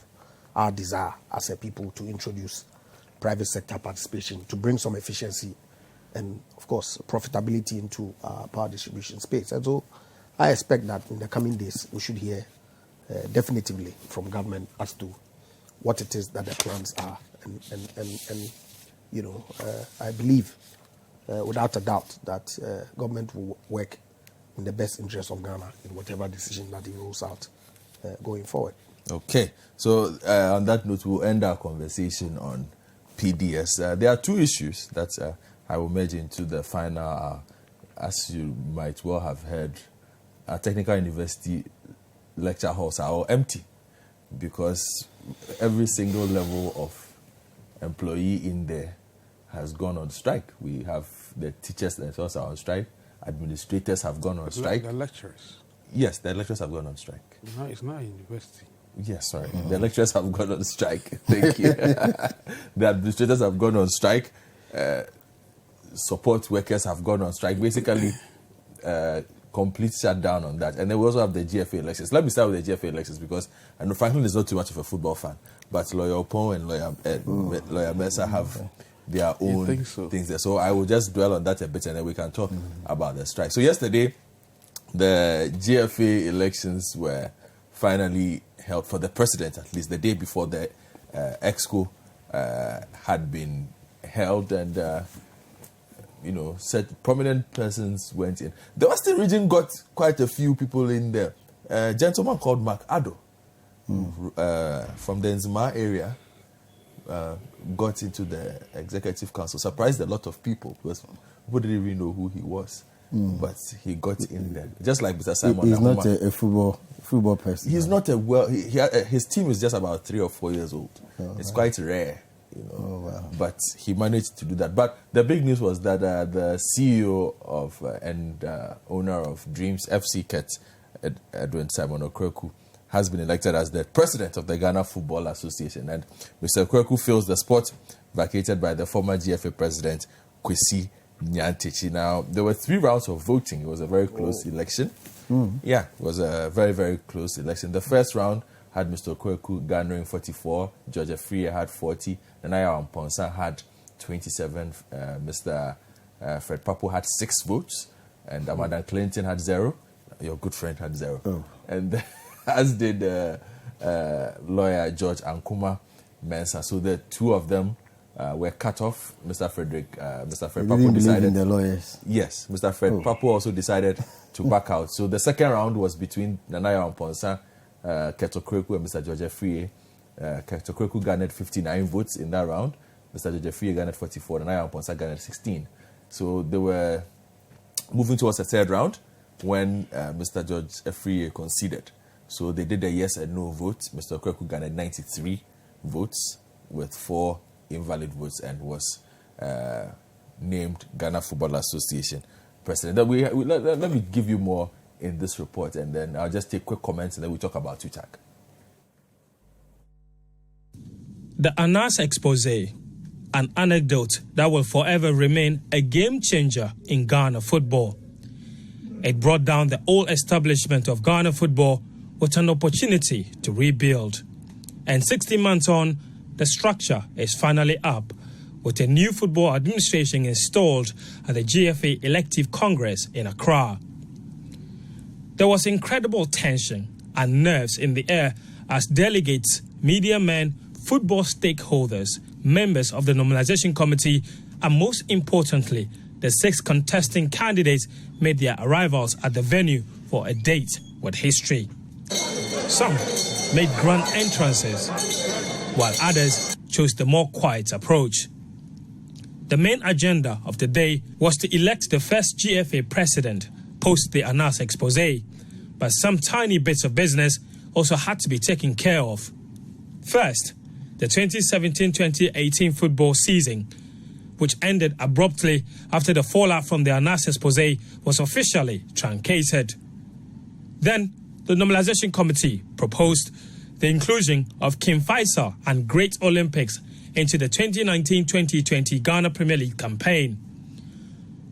our desire as a people to introduce private sector participation, to bring some efficiency and, of course, profitability into our power distribution space. And so I expect that in the coming days we should hear definitively from government as to what it is that the plans are. And you know, I believe without a doubt that government will work in the best interest of Ghana in whatever decision that it rolls out going forward. Okay, so on that note, we'll end our conversation on PDS. There are two issues that I will merge into the final. As you might well have heard, our technical university lecture halls are all empty because every single level of employee in there has gone on strike. We have the teachers themselves are on strike. Administrators have gone on strike. The lecturers. Yes, the lecturers have gone on strike. No, it's not a university. Yes, sorry. The lecturers have gone on strike. Thank you. The administrators have gone on strike. Support workers have gone on strike. Basically, complete shutdown on that. And then we also have the GFA elections. Let me start with the GFA elections because I know Franklin is not too much of a football fan, but Lawyer Opon and Lawyer Mensah have their own things there. So I will just dwell on that a bit and then we can talk about the strike. So yesterday, the GFA elections were finally held for the president, at least the day before the EXCO had been held, and you know, said prominent persons went in. The Western region got quite a few people in there. A gentleman called Mark Addo from the Nzima area got into the executive council. Surprised a lot of people because people didn't even know who he was. But he got in there, just like Mr. Simon. He's not a football person. He's not a his team is just about 3 or 4 years old. It's quite rare, you know. But he managed to do that. But the big news was that the CEO of and owner of Dreams FC Kets, Edwin Simon Okweku, has been elected as the president of the Ghana Football Association. And Mr. Okweku fills the spot vacated by the former GFA president, Kwesi Nyantechi. Now, there were 3 rounds of voting. It was a very close election. Yeah, it was a very, very close election. The first round had Mr. Okweku garnering 44, George Afriye had 40, Nanaya Amponsa had 27, Mr. Fred Papo had 6 votes, and Amanda Clinton had 0. Your good friend had 0. And as did lawyer George Ankuma Mensah. So the 2 of them were cut off. Mr. Fred Papo decided. In the lawyers. Yes, Mr. Fred Papo also decided to back out. So the second round was between Nanaya Amponsa, Keto Kweku, and Mr. George Afriye. Keto Kweku garnered 59 votes in that round. Mr. George Afriye garnered 44. Nanaya Amponsa garnered 16. So they were moving towards the third round when Mr. George Afriye conceded. So they did a yes and no vote. Mr. Kweku garnered 93 votes with 4 invalid votes and was named Ghana Football Association president. Let me give you more in this report, and then I'll just take quick comments, and then we'll talk about TUTAC. The Anas expose, an anecdote that will forever remain a game changer in Ghana football. It brought down the old establishment of Ghana football with an opportunity to rebuild. And 60 months on, the structure is finally up, with a new football administration installed at the GFA Elective Congress in Accra. There was incredible tension and nerves in the air as delegates, media men, football stakeholders, members of the nominalization committee, and most importantly, the 6 contesting candidates made their arrivals at the venue for a date with history. Some made grand entrances, while others chose the more quiet approach. The main agenda of the day was to elect the first GFA president post the Anas expose, but some tiny bits of business also had to be taken care of. First, the 2017-2018 football season, which ended abruptly after the fallout from the Anas expose was officially truncated. Then, the Normalization Committee proposed the inclusion of King Faisal and Great Olympics into the 2019-2020 Ghana Premier League campaign.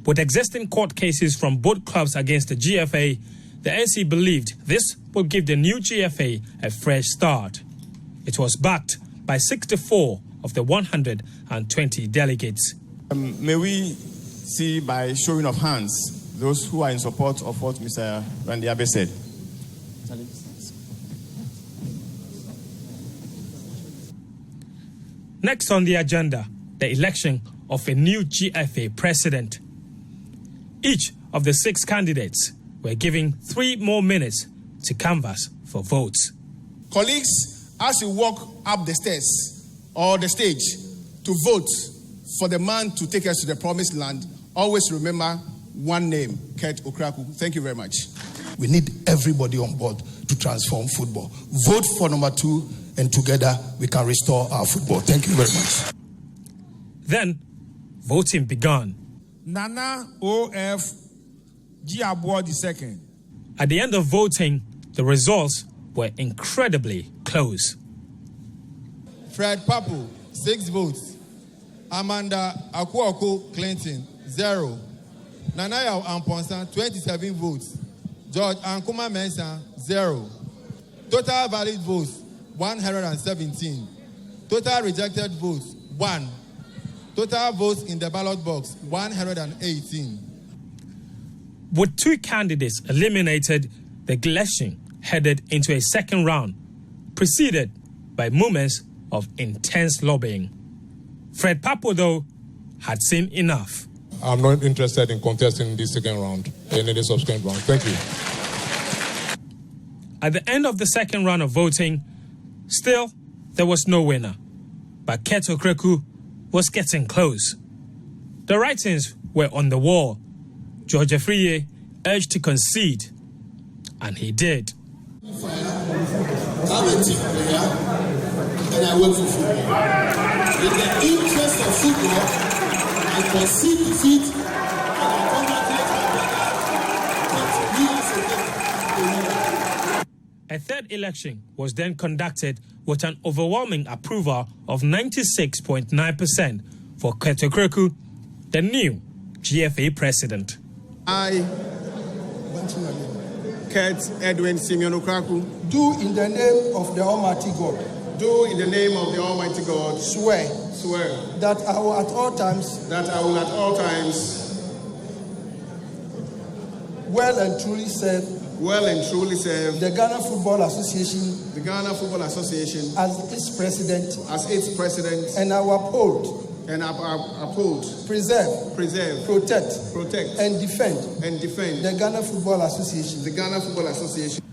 With existing court cases from both clubs against the GFA, the NC believed this would give the new GFA a fresh start. It was backed by 64 of the 120 delegates. May we see by showing of hands those who are in support of what Mr. Randy Abe said. Next on the agenda, the election of a new GFA president. Each of the 6 candidates were given 3 more minutes to canvass for votes. Colleagues, as you walk up the stairs or the stage to vote for the man to take us to the promised land, always remember one name, Kurt Okraku. Thank you very much. We need everybody on board to transform football. Vote for number 2, and together we can restore our football. Thank you very much. Then, voting began. Nana O.F. Giabo II. At the end of voting, the results were incredibly close. Fred Papu, 6 votes. Amanda Akuoko Clinton, 0. Nanaya Amponsan, 27 votes. George Ankuma Mensah, 0. Total valid votes, 117. Total rejected votes, 1. Total votes in the ballot box, 118. With 2 candidates eliminated, the election headed into a second round, preceded by moments of intense lobbying. Fred Papo, though, had seen enough. I'm not interested in contesting this second round in any subsequent round. Thank you. At the end of the second round of voting, still, there was no winner. But Kurt Okraku was getting close. The writings were on the wall. George Afriye urged to concede, and he did. I'm a team player, and I work for football. In the interest of football, I concede defeat, and I congratulate my brother. A third election was then conducted with an overwhelming approval of 96.9% for Kurt Okraku, the new GFA president. I, Kurt Edwin Simeon Okraku, Do in the name of the Almighty God. do in the name of the Almighty God Swear that I will at all times well and truly serve the Ghana Football Association as its president, and I will uphold, preserve, protect, and defend the Ghana Football Association.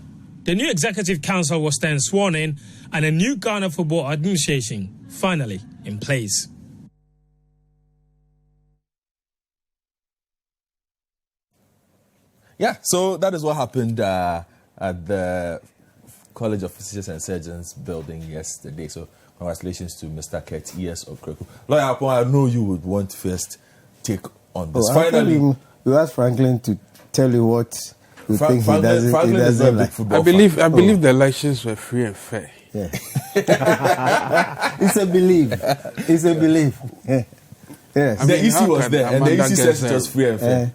The new executive council was then sworn in, and a new Ghana Football Administration finally in place. Yeah, so that is what happened at the College of Physicians and Surgeons building yesterday. So congratulations to Mr. Kurt E.S. Okraku. Lawyer Apon, I know you would want to first take on this. Finally, you asked Franklin to tell you what you think Franklin he doesn't like. I believe the elections were free and fair. Yeah. It's a belief. Yeah. Yes. The issue was there, and the issue says it was free and fair.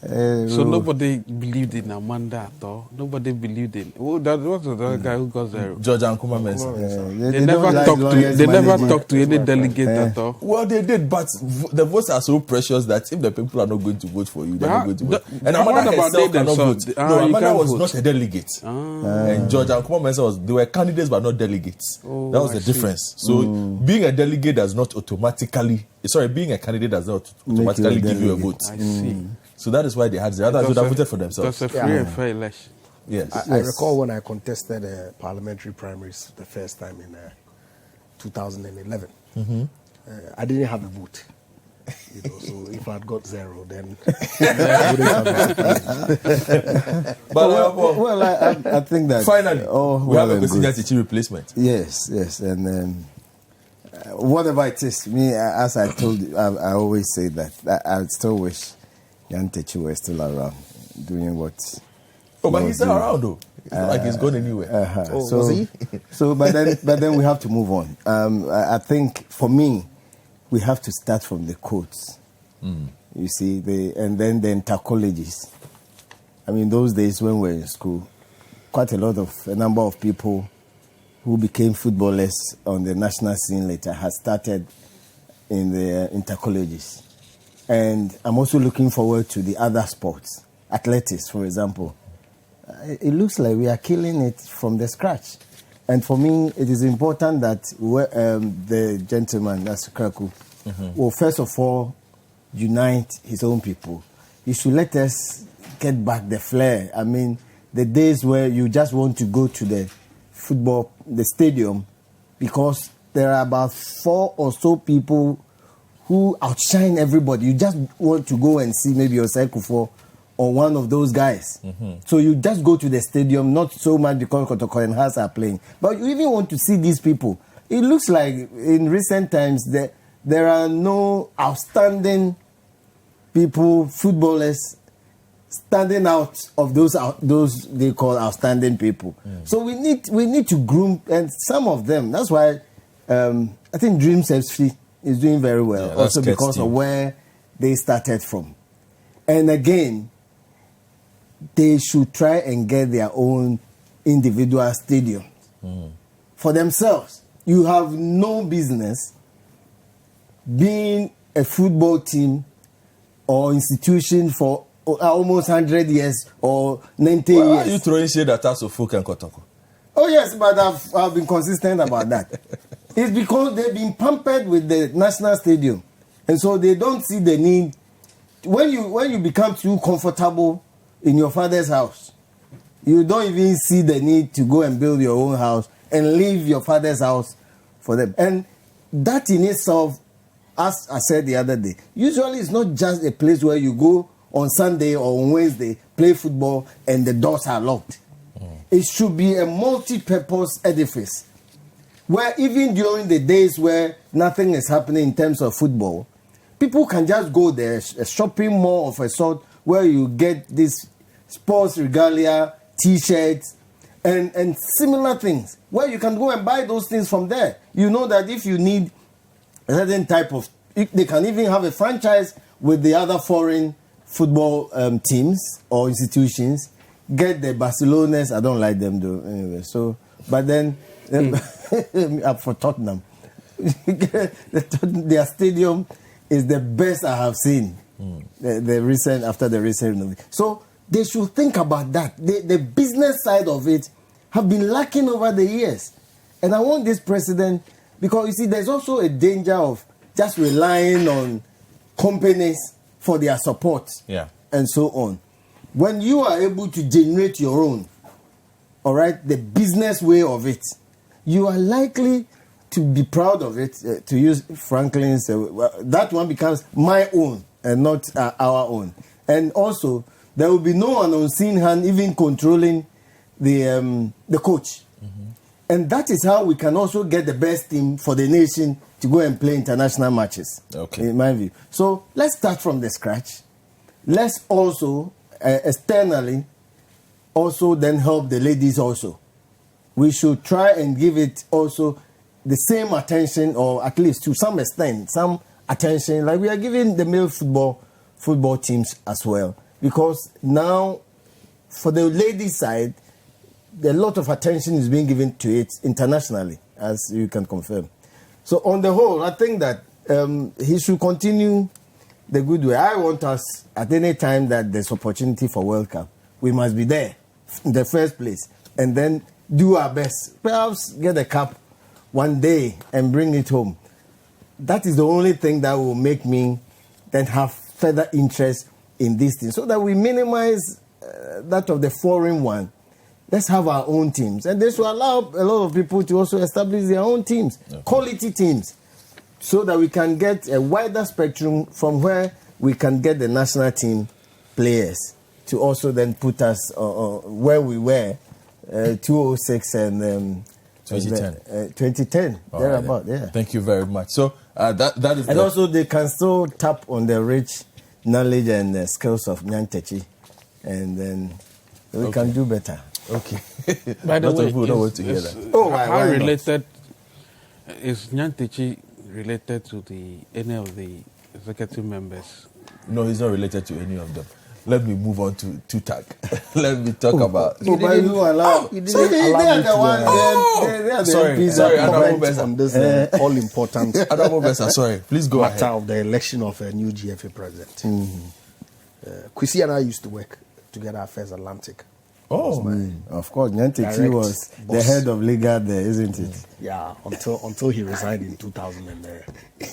So nobody believed in Amanda at all. Nobody believed in. What was the other guy who got 0? George Ankuma Mensah. They never talked to any delegate at all. Well, they did, but the votes are so precious that if the people are not going to vote for you, they're not going to vote. And Amanda herself cannot vote. No, Amanda was not a delegate. And George Ankuma Mensah they were candidates but not delegates. That was the difference. So being a delegate does not automatically, being a candidate does not automatically give you a vote. I see. So that is why they had the others would have voted for themselves. That's a free and fair election. Yes. I recall when I contested parliamentary primaries the first time in 2011. I didn't have a vote. So if I had got 0, then I wouldn't have But I think that finally we have a senior teaching replacement. Yes, and whatever it is, me as I told you, I always say that I still wish Jan Techi were still around doing what. Oh, but he's still around though. It's not like he's going anywhere. But then we have to move on. I think for me, we have to start from the courts. You see, and then the inter-colleges. I mean, those days when we were in school, quite a number of people who became footballers on the national scene later had started in the inter-colleges. And I'm also looking forward to the other sports. Athletics, for example. It looks like we are killing it from the scratch. And for me, it is important that the gentleman, that's Kraku, will first of all unite his own people. He should let us get back the flair. I mean, the days where you just want to go to the stadium, because there are about 4 or so people who outshine everybody. You just want to go and see maybe Osei Kufo or one of those guys. So you just go to the stadium, not so much because Kotoko and Haas are playing, but you even want to see these people. It looks like in recent times that there are no outstanding people, footballers, standing out of those they call outstanding people. So we need to groom, and some of them. That's why I think Dreams FC is doing very well, also because of where they started from. And again, they should try and get their own individual stadiums for themselves. You have no business being a football team or institution for almost 100 years or 90 years. Why are you throwing shade at us of Folk and Kotoko? Oh yes, but I've been consistent about that. It's because they've been pampered with the national stadium, and so they don't see the need. When you become too comfortable in your father's house, you don't even see the need to go and build your own house and leave your father's house for them. And that in itself, as I said the other day, usually it's not just a place where you go on Sunday or on Wednesday, play football, and the doors are locked. It should be a multi-purpose edifice where even during the days where nothing is happening in terms of football, people can just go there, a shopping mall of a sort where you get this sports regalia, T-shirts, and similar things, where you can go and buy those things from there. You know that if you need a certain type of... They can even have a franchise with the other foreign football teams or institutions. Get the Barcelonas. I don't like them though. Anyway, so... But then... up for Tottenham. Their stadium is the best I have seen. After the recent renovation. So they should think about that. The business side of it have been lacking over the years. And I want this president, because you see, there's also a danger of just relying on companies for their support and so on. When you are able to generate your own, all right, the business way of it, you are likely to be proud of it, to use Franklin's, that one becomes my own and not our own. And also, there will be no one unseen hand even controlling the coach. And that is how we can also get the best team for the nation to go and play international matches, in my view. So let's start from the scratch. Let's also, externally, also then help the ladies also. We should try and give it also the same attention, or at least to some extent, some attention, like we are giving the male football teams as well. Because now, for the ladies' side, a lot of attention is being given to it internationally, as you can confirm. So on the whole, I think that he should continue the good way. I want us, at any time that there's opportunity for World Cup, we must be there in the first place, and then do our best. Perhaps get a cup one day and bring it home. That is the only thing that will make me then have further interest in this thing, so that we minimize that of the foreign one. Let's have our own teams. And this will allow a lot of people to also establish their own teams, quality teams, so that we can get a wider spectrum from where we can get the national team players to also then put us where we were 2006 and 2010. Thereabout, Thank you very much. So that is... And also they can still tap on the rich knowledge and skills of Nyantechi, and then we can do better. Okay. By the way, people don't want to hear that. How related is Nyantechi related to any of the executive members? No, he's not related to any of them. Let me move on to TUTAG. Let me talk about. So they are the ones. Sorry, on this all important sorry. Please go matter ahead. of the election of a new GFA president. Kwesi and I used to work together at First Atlantic. Of course, Nyantechi was the head of legal there, isn't it? Yeah, until he resigned in 2000.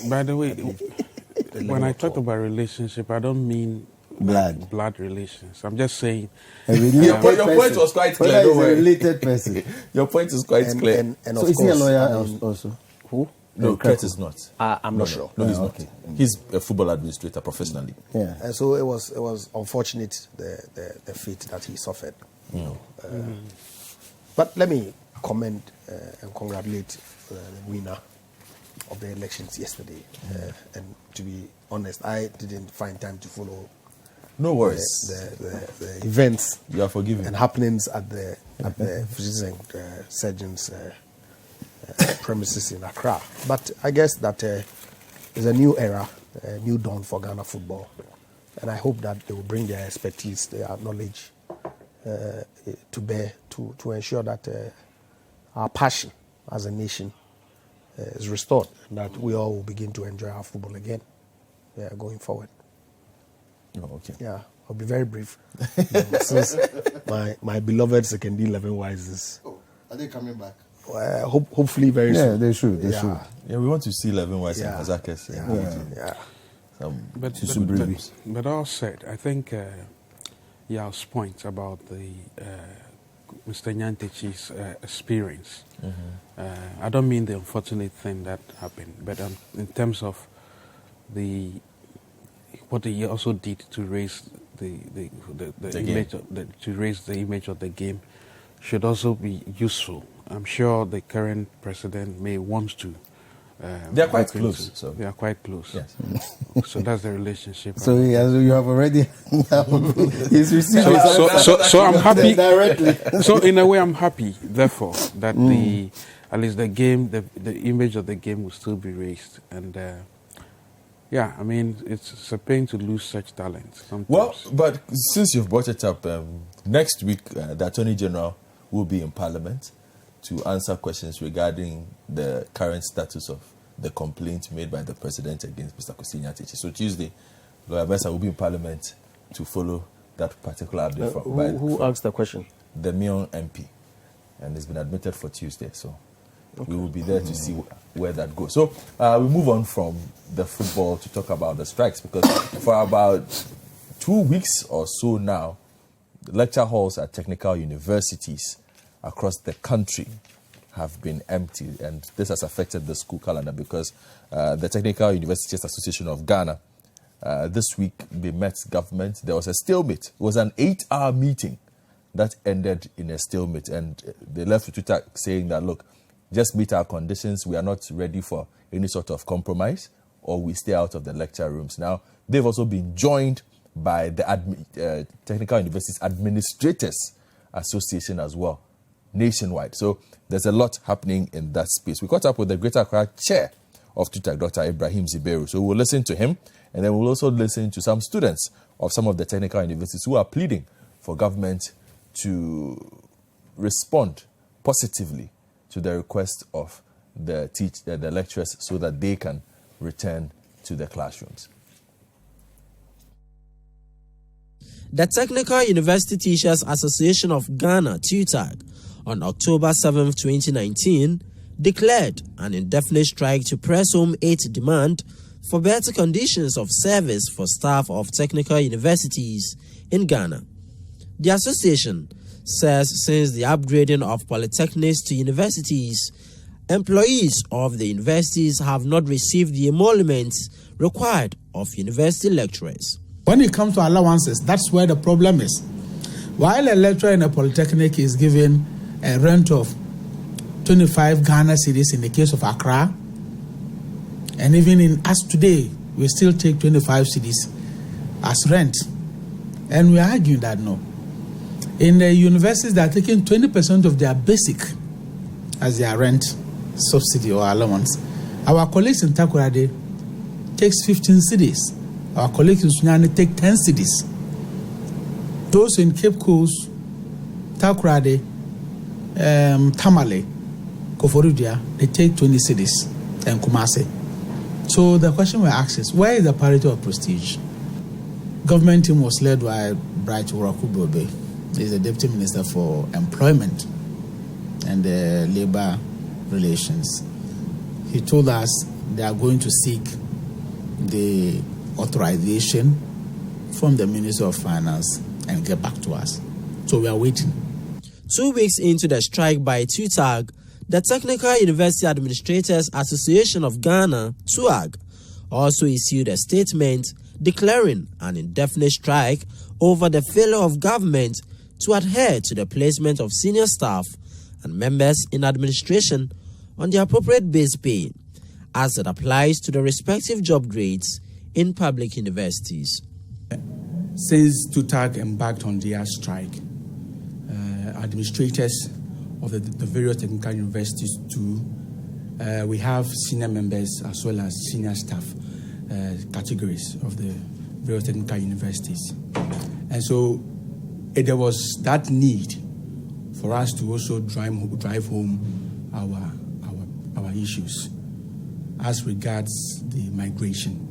By the way, when I talk about relationship, I don't mean blood relations. I'm just saying. Your point was quite clear. Don't worry. A related person. Your point is quite clear. And so of is he a course, lawyer also? Who? No, Kurt is not. I'm not sure. No, he's not. He's a football administrator professionally. Yeah. And so it was unfortunate the fate that he suffered. But let me commend and congratulate the winner of the elections yesterday. And to be honest, I didn't find time to follow. No worries. The events You are forgiven. and happenings at the physicians and surgeons premises in Accra. But I guess that is a new era, a new dawn for Ghana football. And I hope that they will bring their expertise, their knowledge to bear to ensure that our passion as a nation is restored and that we all will begin to enjoy our football again going forward. Oh, okay. Yeah, I'll be very brief. Since my beloved second 11 wises. Are they coming back? Hopefully very soon. Yeah, they should. They should. Yeah, we want to see 11 Wise and Kazakis. But all said, I think Yao's point about the Mr. Nyantechi's experience. I don't mean the unfortunate thing that happened, but in terms of what he also did to raise the image the image of the game should also be useful. I'm sure the current president may want to. They are quite close. So they are quite close. Yes. So that's the relationship. So you have already. He's received. So I'm happy directly. So in a way, I'm happy. Therefore, that at least the game, the image of the game will still be raised. And I mean, it's a pain to lose such talent sometimes. Well, but since you've brought it up, next week the Attorney General will be in Parliament to answer questions regarding the current status of the complaint made by the President against Mr. Kwesi Nyantechi. So Tuesday, Lawyer Bessa will be in Parliament to follow that particular update. Who asked the question? The Mion MP. And it's been admitted for Tuesday. So we will be there to see where that goes. So we move on from the football to talk about the strikes, because for about 2 weeks or so now, the lecture halls at technical universities across the country have been empty, and this has affected the school calendar because the Technical Universities Association of Ghana this week they met government. There was a stalemate. It was an 8-hour meeting that ended in a stalemate, and they left with Twitter saying that, look, just meet our conditions. We are not ready for any sort of compromise, or we stay out of the lecture rooms. Now, they've also been joined by the Technical Universities Administrators Association as well, nationwide. So there's a lot happening in that space. We caught up with the Greater Accra chair of TUTAG, Dr. Ibrahim Ziberu. So we'll listen to him, and then we'll also listen to some students of some of the technical universities who are pleading for government to respond positively to the request of the lecturers so that they can return to the classrooms. The Technical University Teachers Association of Ghana, TUTAG, on October 7, 2019, declared an indefinite strike to press home its demand for better conditions of service for staff of technical universities in Ghana. The association says since the upgrading of polytechnics to universities, employees of the universities have not received the emoluments required of university lecturers. When it comes to allowances, that's where the problem is. While a lecturer in a polytechnic is given a rent of 25 Ghana cedis in the case of Accra, and even in us today, we still take 25 cedis as rent. And we are arguing that no. In the universities, they are taking 20% of their basic as their rent subsidy or allowance. Our colleagues in Takoradi takes 15 cedis. Our colleagues in Sunyani take 10 cedis. Those in Cape Coast, Takoradi, Tamale, Koforidua, they take 20 cedis, and Kumase. So the question we ask is, where is the parity of prestige? Government team was led by Bright Urakubobe. He's the Deputy Minister for Employment and Labor Relations. He told us they are going to seek the authorization from the Minister of Finance and get back to us. So we are waiting. 2 weeks into the strike by TUTAG, the Technical University Administrators Association of Ghana, TUAG, also issued a statement declaring an indefinite strike over the failure of government to adhere to the placement of senior staff and members in administration on the appropriate base pay, as it applies to the respective job grades in public universities. Since TUTAG embarked on their strike, administrators of the various technical universities too, we have senior members as well as senior staff categories of the various technical universities. And so there was that need for us to also drive home our issues as regards the migration.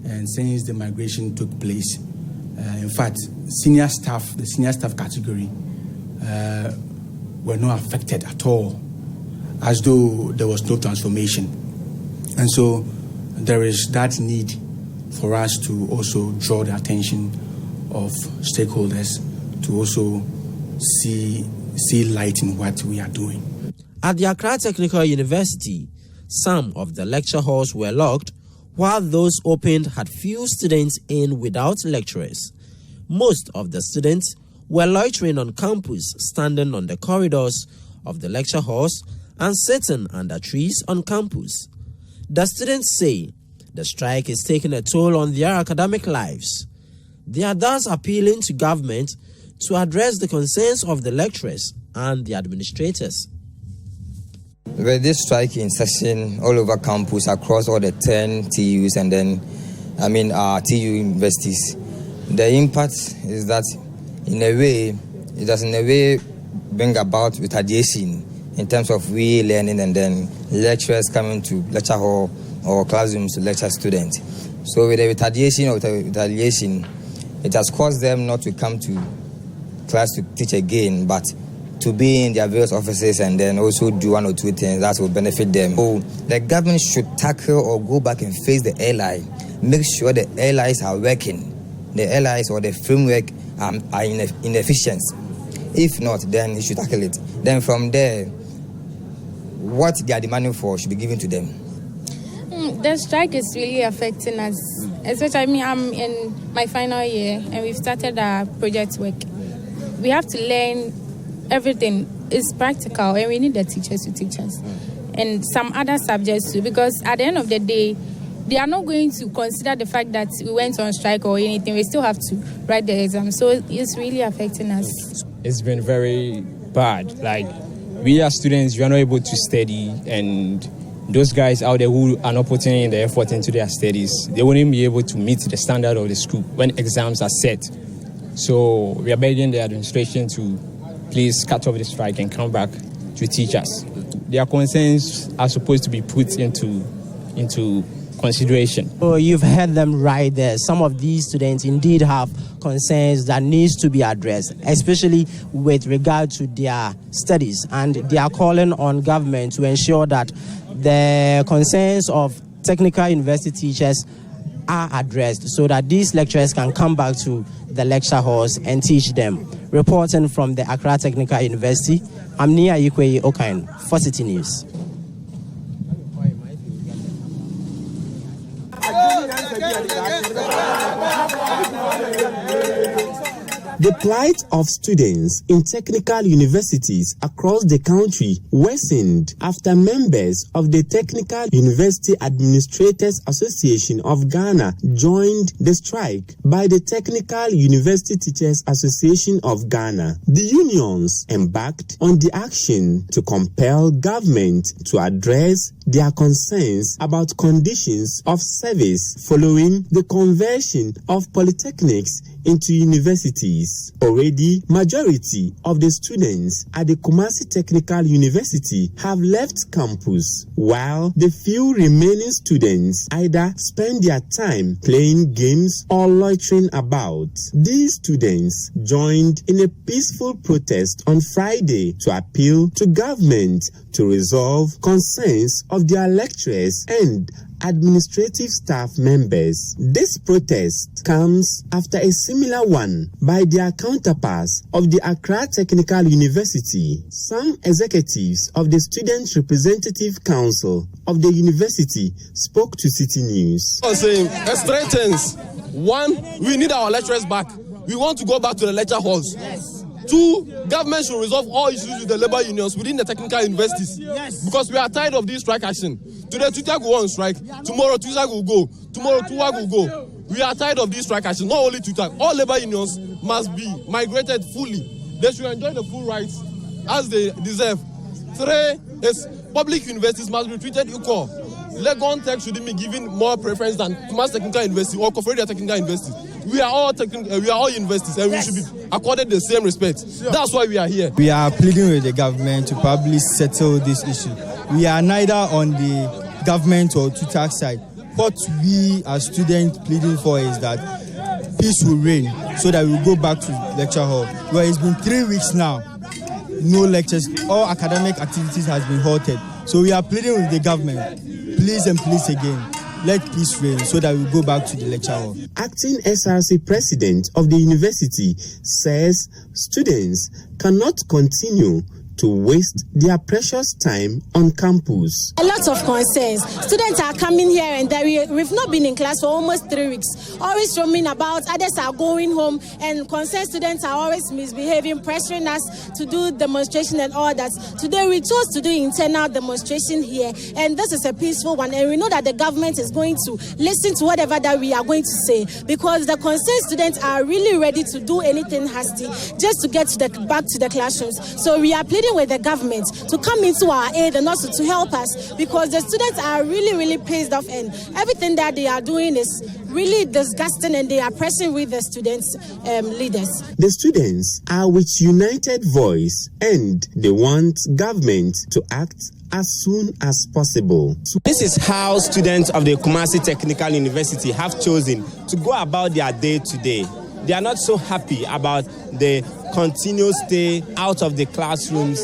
And since the migration took place, in fact, the senior staff category were not affected at all, as though there was no transformation. And so there is that need for us to also draw the attention of stakeholders to also see light in what we are doing. At the Accra Technical University, some of the lecture halls were locked, while those opened had few students in without lecturers. Most of the students were loitering on campus, standing on the corridors of the lecture halls and sitting under trees on campus. The students say the strike is taking a toll on their academic lives. They are thus appealing to government to address the concerns of the lecturers and the administrators. With this strike in session all over campus, across all the 10 TUs and then, our TU universities, the impact is that in a way, it does in a way bring about retaliation in terms of we learning and then lecturers coming to lecture hall or classrooms to lecture students. So with the retaliation, it has caused them not to come to class to teach again, but to be in their various offices and then also do one or two things that will benefit them. So the government should tackle or go back and face the airline, make sure the airlines are working, the airlines or the framework are inefficient. If not, then it should tackle it. Then from there, what they are demanding for should be given to them. The strike is really affecting us. Especially I'm in my final year and we've started our project work. We have to learn everything. It's practical and we need the teachers to teach us. And some other subjects too, because at the end of the day, they are not going to consider the fact that we went on strike or anything. We still have to write the exam. So it's really affecting us. It's been very bad. Like, we as students, we are not able to study, and those guys out there who are not putting in the effort into their studies, they wouldn't be able to meet the standard of the school when exams are set. So we are begging the administration to please cut off the strike and come back to teach us. Their concerns are supposed to be put into consideration. Oh, you've heard them right there. Some of these students indeed have concerns that needs to be addressed, especially with regard to their studies, and they are calling on government to ensure that the concerns of technical university teachers are addressed so that these lecturers can come back to the lecture halls and teach them. Reporting from the Accra Technical University, I'm Nia Ikwe Okain for Citi News. The plight of students in technical universities across the country worsened after members of the Technical University Administrators Association of Ghana joined the strike by the Technical University Teachers Association of Ghana. The unions embarked on the action to compel government to address their concerns about conditions of service following the conversion of polytechnics into universities. Already, majority of the students at the Kumasi Technical University have left campus, while the few remaining students either spend their time playing games or loitering about. These students joined in a peaceful protest on Friday to appeal to government to resolve concerns of their lecturers and administrative staff members. This protest comes after a similar one by their counterparts of the Accra Technical University. Some executives of the Student Representative Council of the university spoke to Citi News. I'm saying there's three things. One, we need our lecturers back. We want to go back to the lecture halls. Yes. Two, government should resolve all issues with the labor unions within the technical universities. Yes. Because we are tired of this strike action. Today, Twitter will go on strike. Tomorrow, Twitter will go. Tomorrow, Twitter will go. We are tired of this strike action. Not only Twitter. All labor unions must be migrated fully. They should enjoy the full rights as they deserve. Three is public universities must be treated equal. Legon Tech shouldn't be given more preference than Kumasi Technical University or Confederate Technical University. We are all universities and we should be accorded the same respect. Sure. That's why we are here. We are pleading with the government to probably settle this issue. We are neither on the government or Twitter side. What we as students pleading for is that peace will reign so that we will go back to lecture hall. Well, it's been 3 weeks now. No lectures. All academic activities has been halted. So we are pleading with the government. Please and please again, let peace reign so that we go back to the lecture hall. Acting SRC president of the university says students cannot continue to waste their precious time on campus. A lot of concerns. Students are coming here and there. We've not been in class for almost 3 weeks. Always roaming about, others are going home, and concerned students are always misbehaving, pressuring us to do demonstration and all that. Today we chose to do internal demonstration here, and this is a peaceful one, and we know that the government is going to listen to whatever that we are going to say, because the concerned students are really ready to do anything hasty just to get back to the classrooms. So we are pleading with the government to come into our aid and also to help us, because the students are really pissed off, and everything that they are doing is really disgusting, and they are pressing with the students' leaders. The students are with united voice and they want government to act as soon as possible. This is how students of the Kumasi Technical University have chosen to go about their day today. They are not so happy about the continuous stay out of the classrooms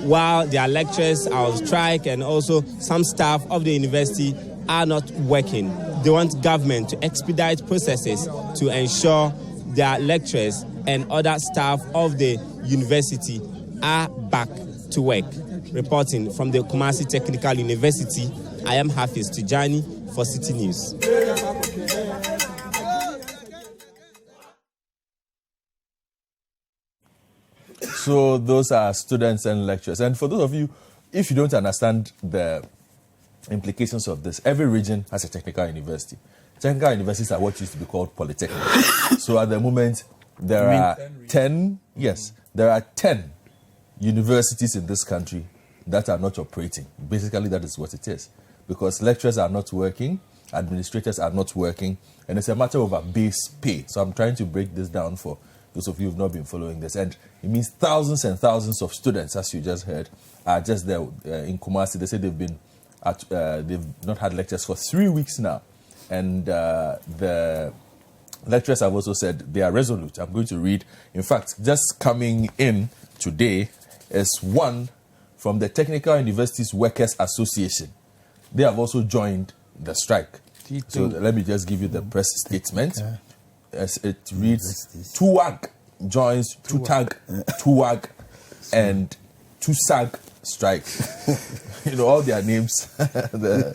while their lecturers are on strike, and also some staff of the university are not working. They want government to expedite processes to ensure their lecturers and other staff of the university are back to work. Reporting from the Kumasi Technical University, I am Hafiz Tijani for Citi News. So those are students and lecturers. And for those of you, if you don't understand the implications of this, every region has a technical university. Technical universities are what used to be called polytechnic. So at the moment, there are 10 universities in this country that are not operating. Basically, that is what it is. Because lecturers are not working, administrators are not working, and it's a matter of a base pay. So I'm trying to break this down for those of you who have not been following this. And it means thousands and thousands of students, as you just heard, are just there in Kumasi. They say they've not had lectures for 3 weeks now. And the lecturers have also said they are resolute. I'm going to read. In fact, just coming in today is one from the Technical Universities Workers Association. They have also joined the strike. So let me just give you the press statement. As it reads, TUWAG joins TUTAG, TUWAG, and TUSAG strike. You know, all their names, the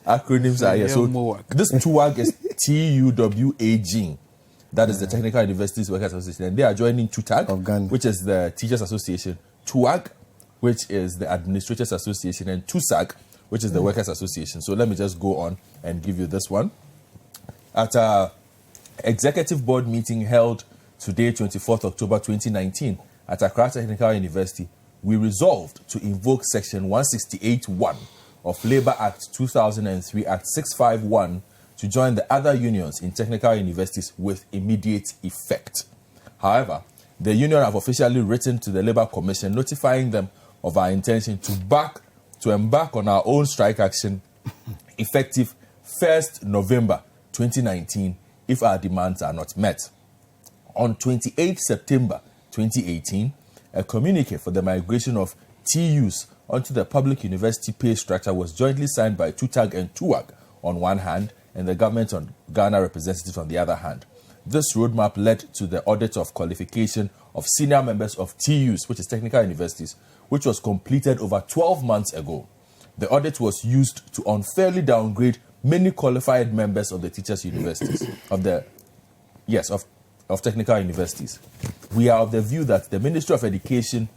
acronyms are here. So this TUWAG is TUWAG. That is the Technical Universities Workers Association. And they are joining TUTAG, which is the Teachers Association, TUAG, which is the Administrators Association, and TUSAG, which is the Workers Association. So let me just go on and give you this one. At a executive board meeting held today, 24th October 2019, at Accra Technical University, we resolved to invoke Section 168(1) of Labour Act 2003, Act 651, to join the other unions in technical universities with immediate effect. However, the union have officially written to the Labour Commission notifying them of our intention to embark on our own strike action effective 1st November 2019 if our demands are not met. On 28 September 2018, a communique for the migration of TUs onto the public university pay structure was jointly signed by TUTAG and TUAG on one hand, and the Government of Ghana representatives on the other hand. This roadmap led to the audit of qualification of senior members of TUs, which is technical universities, which was completed over 12 months ago. The audit was used to unfairly downgrade many qualified members of the teachers' universities, of technical universities. We are of the view that the Ministry of Education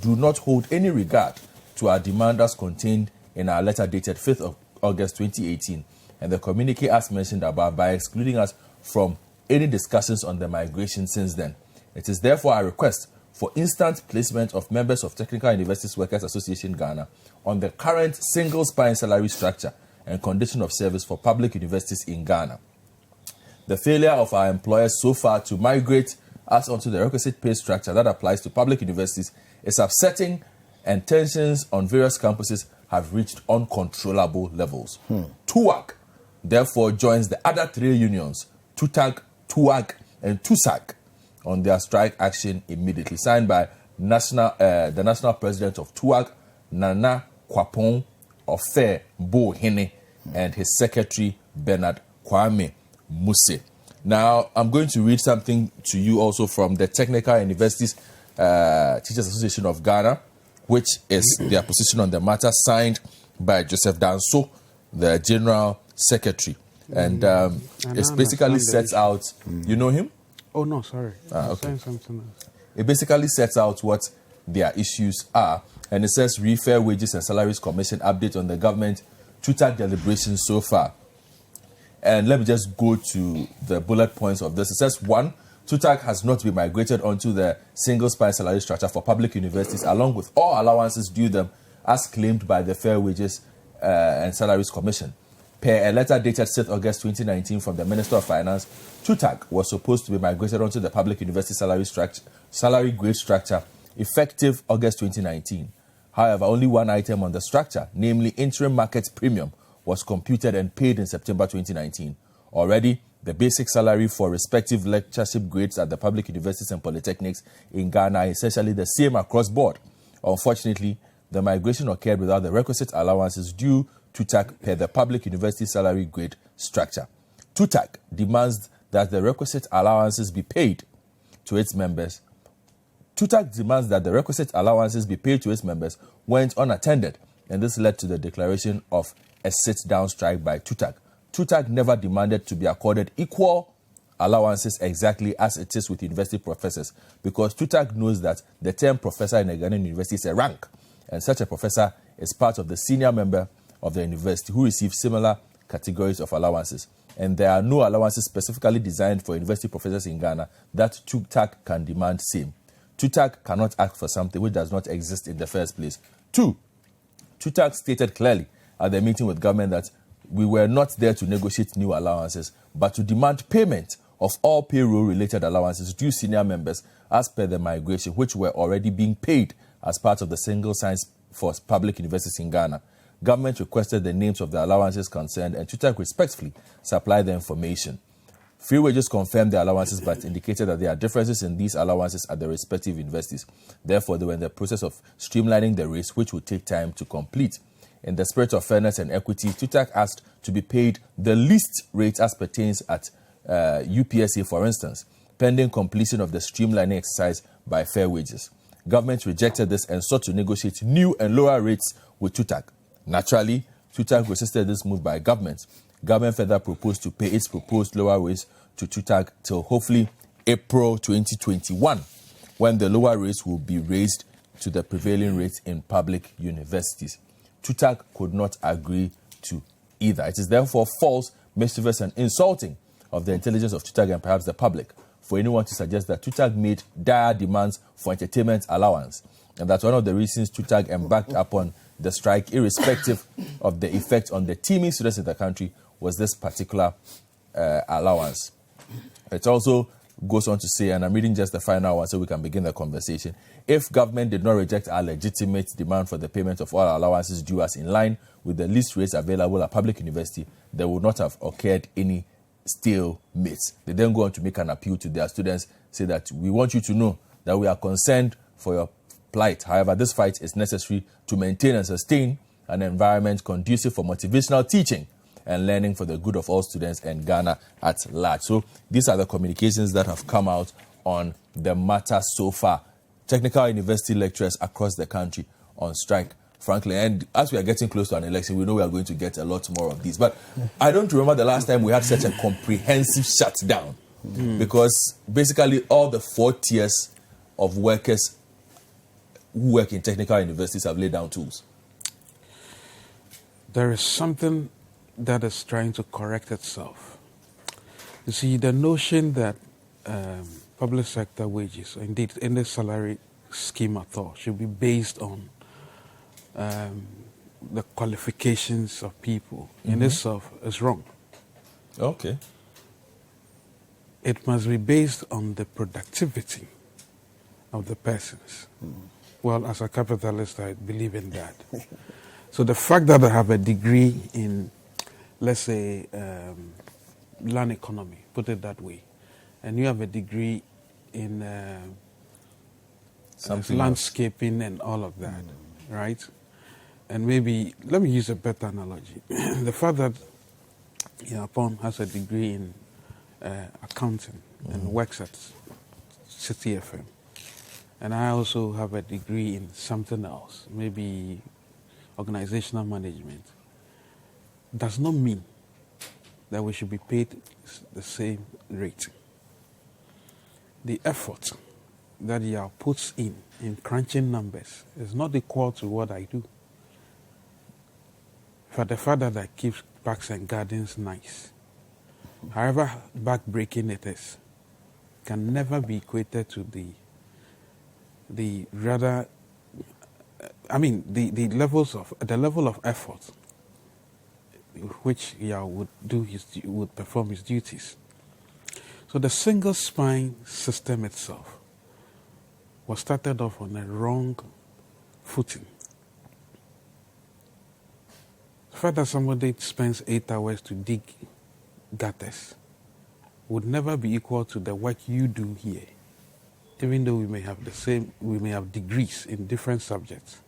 do not hold any regard to our demand as contained in our letter dated 5th of August 2018, and the communique as mentioned above, by excluding us from any discussions on the migration since then. It is therefore a request for instant placement of members of Technical Universities Workers Association Ghana on the current single spine salary structure and condition of service for public universities in Ghana. The failure of our employers so far to migrate us onto the requisite pay structure that applies to public universities is upsetting, and tensions on various campuses have reached uncontrollable levels. TUAG therefore joins the other three unions, TUTAG, TUAG, and TUSAG, on their strike action immediately. Signed by the national president of TUAG, Nana Kwapon Ofe Bohene, and his secretary, Bernard Kwame Muse. Now, I'm going to read something to you also from the Technical Universities Teachers Association of Ghana, which is their position on the matter, signed by Joseph Danso, the General Secretary. And it basically sets out, you know him? Oh, no, sorry. Okay. Something else. It basically sets out what their issues are. And it says, Fair Wages and Salaries Commission update on the government TUTAG deliberations so far. And let me just go to the bullet points of this. It says, 1, TUTAG has not been migrated onto the single spine salary structure for public universities, along with all allowances due them as claimed by the Fair Wages and Salaries Commission. Per a letter dated 6th August 2019 from the Minister of Finance, TUTAG was supposed to be migrated onto the public university salary grade structure effective August 2019. However, only one item on the structure, namely interim market premium, was computed and paid in September 2019. Already, the basic salary for respective lectureship grades at the public universities and polytechnics in Ghana are essentially the same across board. Unfortunately, the migration occurred without the requisite allowances due to TUTAG per the public university salary grade structure. TUTAG demands that the requisite allowances be paid to its members. TUTAG demands that the requisite allowances be paid to its members went unattended, and this led to the declaration of a sit-down strike by TUTAG. TUTAG never demanded to be accorded equal allowances exactly as it is with university professors, because TUTAG knows that the term professor in a Ghanaian university is a rank, and such a professor is part of the senior member of the university who receives similar categories of allowances. And there are no allowances specifically designed for university professors in Ghana that TUTAG can demand same. TUTAG cannot ask for something which does not exist in the first place. 2, TUTAG stated clearly at the meeting with government that we were not there to negotiate new allowances, but to demand payment of all payroll-related allowances due senior members as per the migration, which were already being paid as part of the single science for public universities in Ghana. Government requested the names of the allowances concerned, and TUTAG respectfully supplied the information. Free Wages confirmed the allowances but indicated that there are differences in these allowances at the respective universities. Therefore, they were in the process of streamlining the rates, which would take time to complete. In the spirit of fairness and equity, TUTAG asked to be paid the least rate as pertains at UPSA, for instance, pending completion of the streamlining exercise by Fair Wages. Government rejected this and sought to negotiate new and lower rates with TUTAG. Naturally, TUTAG resisted this move by government, government further proposed to pay its proposed lower rates to TUTAG till hopefully April 2021, when the lower rates will be raised to the prevailing rates in public universities. TUTAG could not agree to either. It is therefore false, mischievous and insulting of the intelligence of TUTAG and perhaps the public for anyone to suggest that TUTAG made dire demands for entertainment allowance, and that one of the reasons TUTAG embarked upon the strike, irrespective of the effect on the teeming students in the country, was this particular allowance. It also goes on to say, and I'm reading just the final one so we can begin the conversation, if government did not reject our legitimate demand for the payment of all allowances due us in line with the least rates available at public university, there would not have occurred any stalemate. They then go on to make an appeal to their students, say that we want you to know that we are concerned for your plight. However, this fight is necessary to maintain and sustain an environment conducive for motivational teaching and learning for the good of all students and Ghana at large. So these are the communications that have come out on the matter so far. Technical university lecturers across the country on strike, frankly. And as we are getting close to an election, we know we are going to get a lot more of these. But I don't remember the last time we had such a comprehensive shutdown, because basically all the 4 tiers of workers who work in technical universities have laid down tools. There is something that is trying to correct itself. You see, the notion that public sector wages, or indeed any salary scheme at all, should be based on the qualifications of people in itself is wrong. Okay. It must be based on the productivity of the persons. Well, as a capitalist, I believe in that. So the fact that I have a degree in, let's say, land economy, put it that way, and you have a degree in landscaping and all of that, right? And maybe, let me use a better analogy. The fact that Yapon has a degree in accounting and works at Citi FM, and I also have a degree in something else, maybe organizational management, does not mean that we should be paid the same rate. The effort that Yao puts in crunching numbers is not equal to what I do. For the father that keeps parks and gardens nice, however back-breaking it is, can never be equated to the level of effort which Yao would perform his duties. So the single spine system itself was started off on a wrong footing. The fact that somebody spends 8 hours to dig gutters would never be equal to the work you do here, even though we may have degrees in different subjects.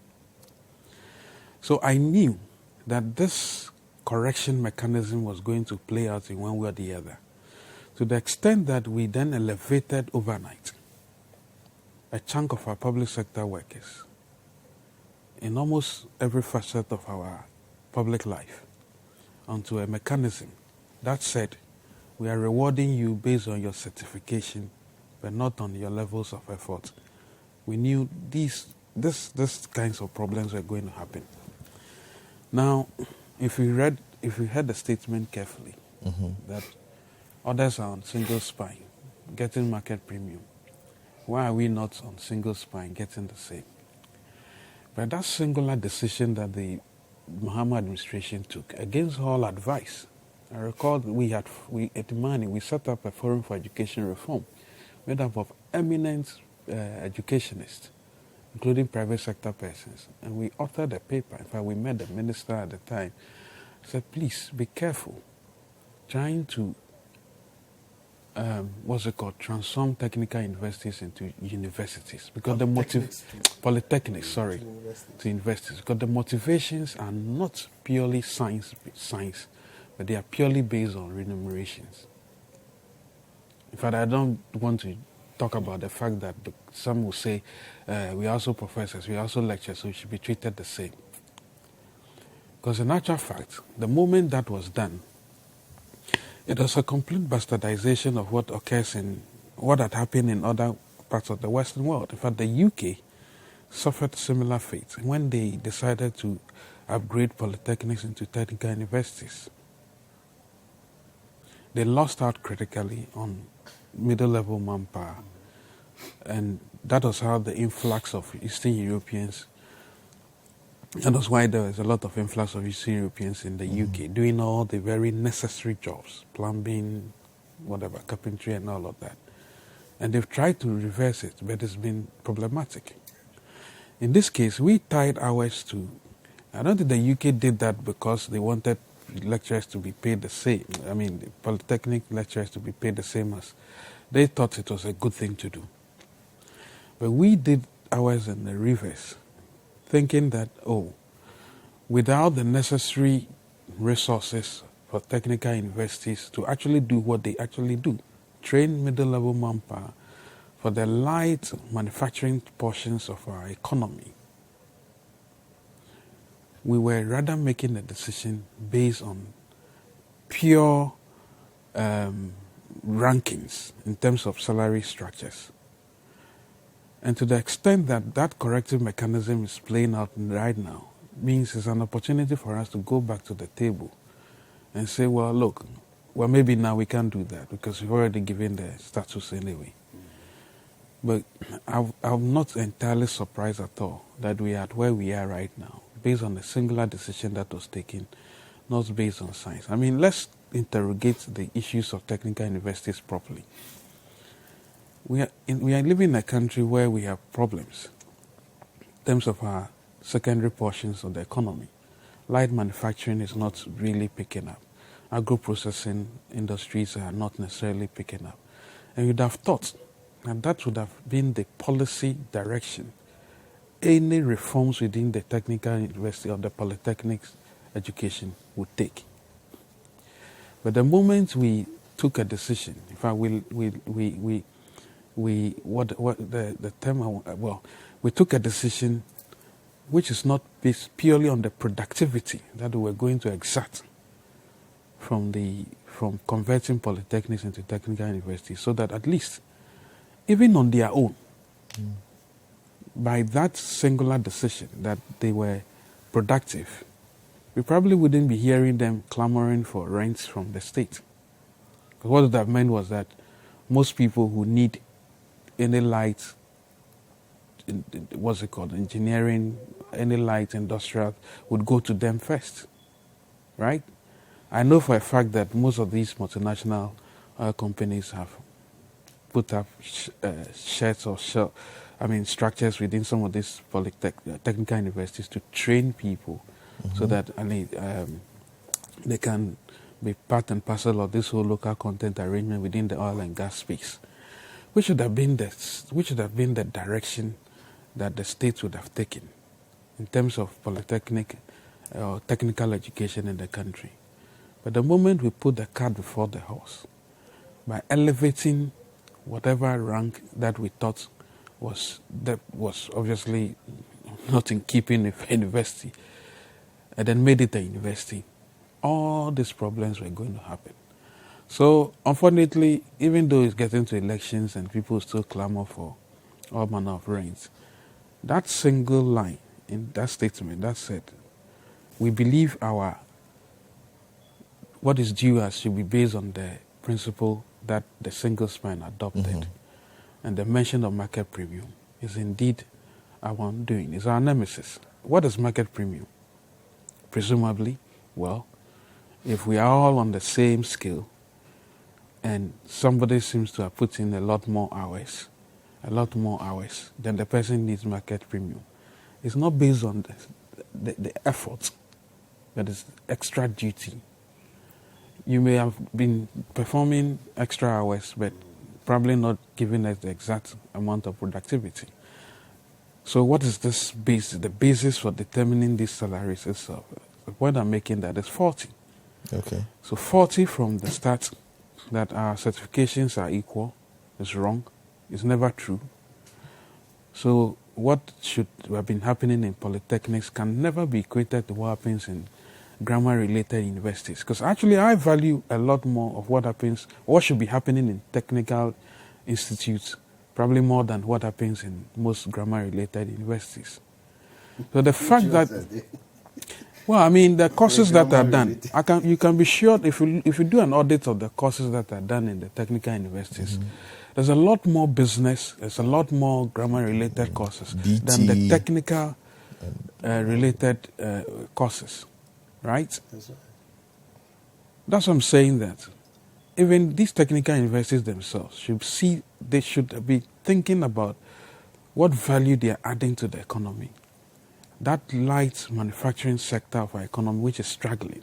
So I knew that this correction mechanism was going to play out in one way or the other, to the extent that we then elevated overnight a chunk of our public sector workers in almost every facet of our public life onto a mechanism that said, we are rewarding you based on your certification, but not on your levels of effort. We knew these kinds of problems were going to happen. Now, if we heard the statement carefully, that others are on single spine, getting market premium, why are we not on single spine, getting the same? But that singular decision that the Mahama administration took, against all advice, I recall at Mani, we set up a forum for education reform made up of eminent educationists, including private sector persons. And we authored a paper. In fact, we met the minister at the time. Said, please be careful trying to, transform technical universities into universities. Because polytechnics, to universities. Because the motivations are not purely science, but they are purely based on remunerations. In fact, I don't want to talk about the fact that some will say, we are also professors, we are also lecturers, so we should be treated the same. Because in actual fact, the moment that was done, It was a complete bastardization of what had happened in other parts of the Western world. In fact, the UK suffered similar fate when they decided to upgrade polytechnics into technical universities. They lost out critically on middle-level manpower, and that was how the influx of Eastern Europeans, and that's why there was a lot of influx of Eastern Europeans in the UK doing all the very necessary jobs, plumbing, whatever, carpentry and all of that. And they've tried to reverse it, but it's been problematic. In this case, we tied ours to, I don't think the UK did that because they wanted lecturers to be paid the same. I mean, the polytechnic lecturers to be paid the same as, they thought it was a good thing to do. But we did ours in the reverse, thinking that, without the necessary resources for technical universities to actually do what they actually do, train middle-level manpower for the light manufacturing portions of our economy, we were rather making a decision based on pure rankings in terms of salary structures. And to the extent that that corrective mechanism is playing out right now, means it's an opportunity for us to go back to the table and say, well, look, maybe now we can't do that because we've already given the status anyway. But I'm not entirely surprised at all that we are at where we are right now, based on a singular decision that was taken, not based on science. I mean, let's interrogate the issues of technical universities properly. We are living in a country where we have problems in terms of our secondary portions of the economy. Light manufacturing is not really picking up. Agro-processing industries are not necessarily picking up. And you'd have thought, and that would have been the policy direction, any reforms within the technical university or the polytechnics education would take. But the moment we took a decision, in fact, we took a decision which is not based purely on the productivity that we were going to exert from converting polytechnics into technical universities, so that at least, even on their own, by that singular decision that they were productive, we probably wouldn't be hearing them clamoring for rents from the state. Because what that meant was that most people who need any light, engineering, any light industrial, would go to them first, right? I know for a fact that most of these multinational companies have put up sheds or structures within some of these technical universities to train people so that they can be part and parcel of this whole local content arrangement within the oil and gas space, which should have been the direction that the states would have taken in terms of polytechnic or technical education in the country. But the moment we put the cart before the horse, by elevating whatever rank that we thought was obviously not in keeping with university, and then made it a university, all these problems were going to happen. So, unfortunately, even though it's getting to elections and people still clamor for all manner of rents, that single line in that statement that said, we believe what is due us should be based on the principle that the single spine adopted. And the mention of market premium is indeed our undoing, is our nemesis. What is market premium? Presumably, well, if we are all on the same scale and somebody seems to have put in a lot more hours, then the person needs market premium. It's not based on the effort, but it's extra duty. You may have been performing extra hours, but probably not giving us the exact amount of productivity. So what is this basis? The basis for determining these salaries itself. The point I'm making that is 40. Okay. So 40 from the start, that our certifications are equal, is wrong. It's never true. So what should have been happening in polytechnics can never be equated to what happens in grammar-related universities. Because actually I value a lot more of what should be happening in technical institutes, probably more than what happens in most grammar-related universities. So the fact that, well, I mean, the courses that are done, you can be sure if you do an audit of the courses that are done in the technical universities, there's a lot more business, there's a lot more grammar-related courses than the technical related courses, right? That's what I'm saying, that even these technical universities themselves they should be thinking about what value they are adding to the economy. That light manufacturing sector of our economy, which is struggling,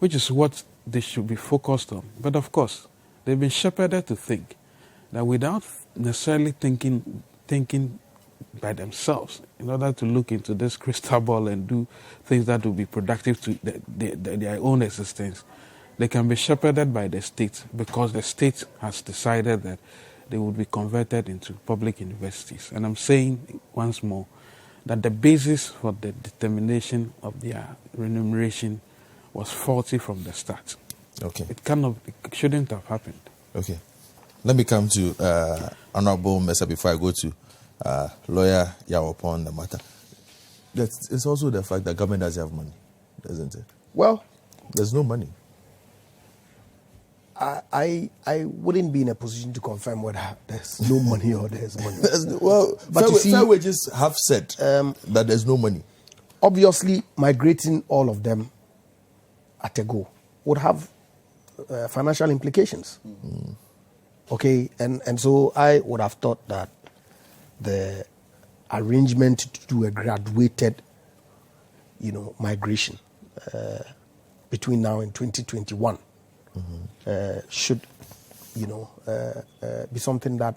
which is what they should be focused on. But of course, they've been shepherded to think that without necessarily thinking by themselves, in order to look into this crystal ball and do things that will be productive to their own existence, they can be shepherded by the state, because the state has decided that they will be converted into public universities. And I'm saying once more that the basis for the determination of their remuneration was faulty from the start. Okay. It shouldn't have happened. Okay. Let me come to Honorable Mesa before I go to Lawyer Yao upon the matter. It's also the fact that government doesn't have money, doesn't it? Well, there's no money. I wouldn't be in a position to confirm whether there's no money or there's money. But fair wages have said that there's no money. Obviously, migrating all of them at a go would have financial implications. Okay, and so I would have thought that the arrangement to do a graduated, migration between now and 2021 should, be something that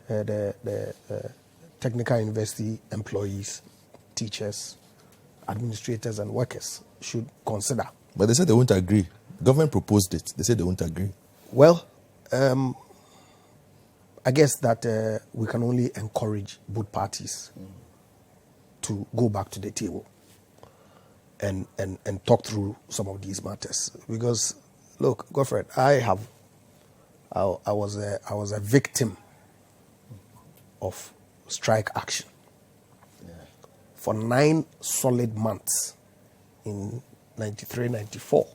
the technical university employees, teachers, administrators, and workers should consider. But they said they won't agree. Government proposed it. They said they won't agree. Well, I guess that we can only encourage both parties to go back to the table and talk through some of these matters. Because, look, Godfred, I was a victim of strike action for 9 solid months in 93, 94.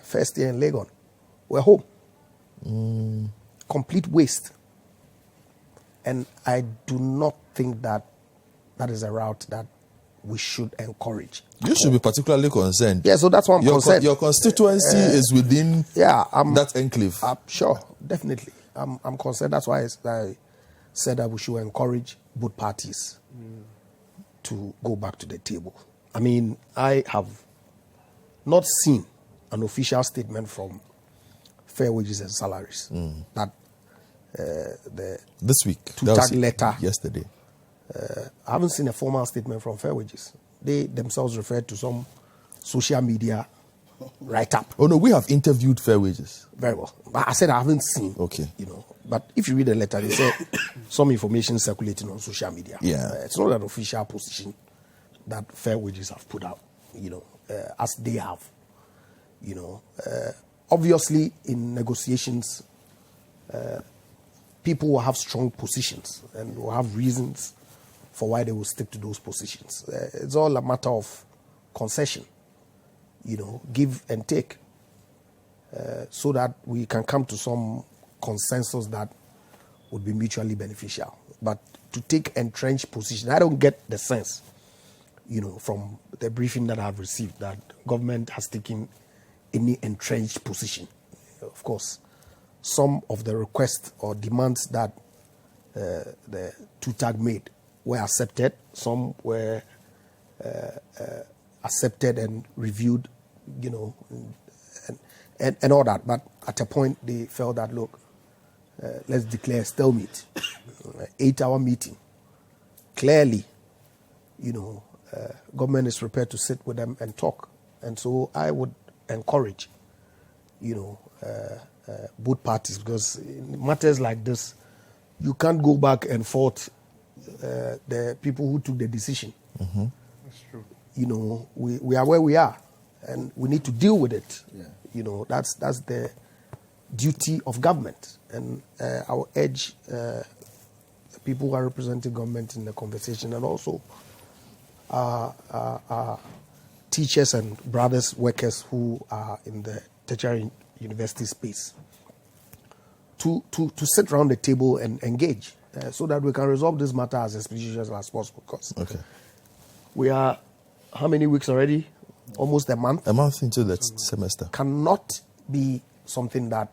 First year in Legon, we're home. Complete waste. And I do not think that is a route that we should encourage. You should be particularly concerned. Yeah, so that's why I'm concerned. Your constituency is within that enclave. Sure, definitely. I'm concerned. That's why I said that we should encourage both parties to go back to the table. I mean, I have not seen an official statement from Fair Wages and Salaries that this week, two-tag letter yesterday. I haven't seen a formal statement from Fair Wages. They themselves referred to some social media write-up. Oh no, we have interviewed Fair Wages. Very well. But I said I haven't seen. Okay. But if you read the letter, they said some information circulating on social media. Yeah. It's not an official position that Fair Wages have put out, as they have. Obviously, in negotiations, people will have strong positions and will have reasons for why they will stick to those positions. It's all a matter of concession, give and take, so that we can come to some consensus that would be mutually beneficial. But to take entrenched position, I don't get the sense, from the briefing that I've received, that government has taken any entrenched position. Of course, some of the requests or demands that the two-tag made were accepted. Some were accepted and reviewed, and all that. But at a point, they felt that, look, let's declare a stalemate, 8-hour meeting. Clearly, government is prepared to sit with them and talk. And so I would encourage, both parties, because in matters like this, you can't go back and fault the people who took the decision. That's true. we are where we are, and we need to deal with it. Yeah. That's the duty of government, and I will urge the people who are representing government in the conversation, and also teachers and brothers, workers who are in the tertiary university space, to sit around the table and engage so that we can resolve this matter as expeditiously as possible. Because we are, how many weeks already? Almost a month. A month into the semester. Cannot be something that,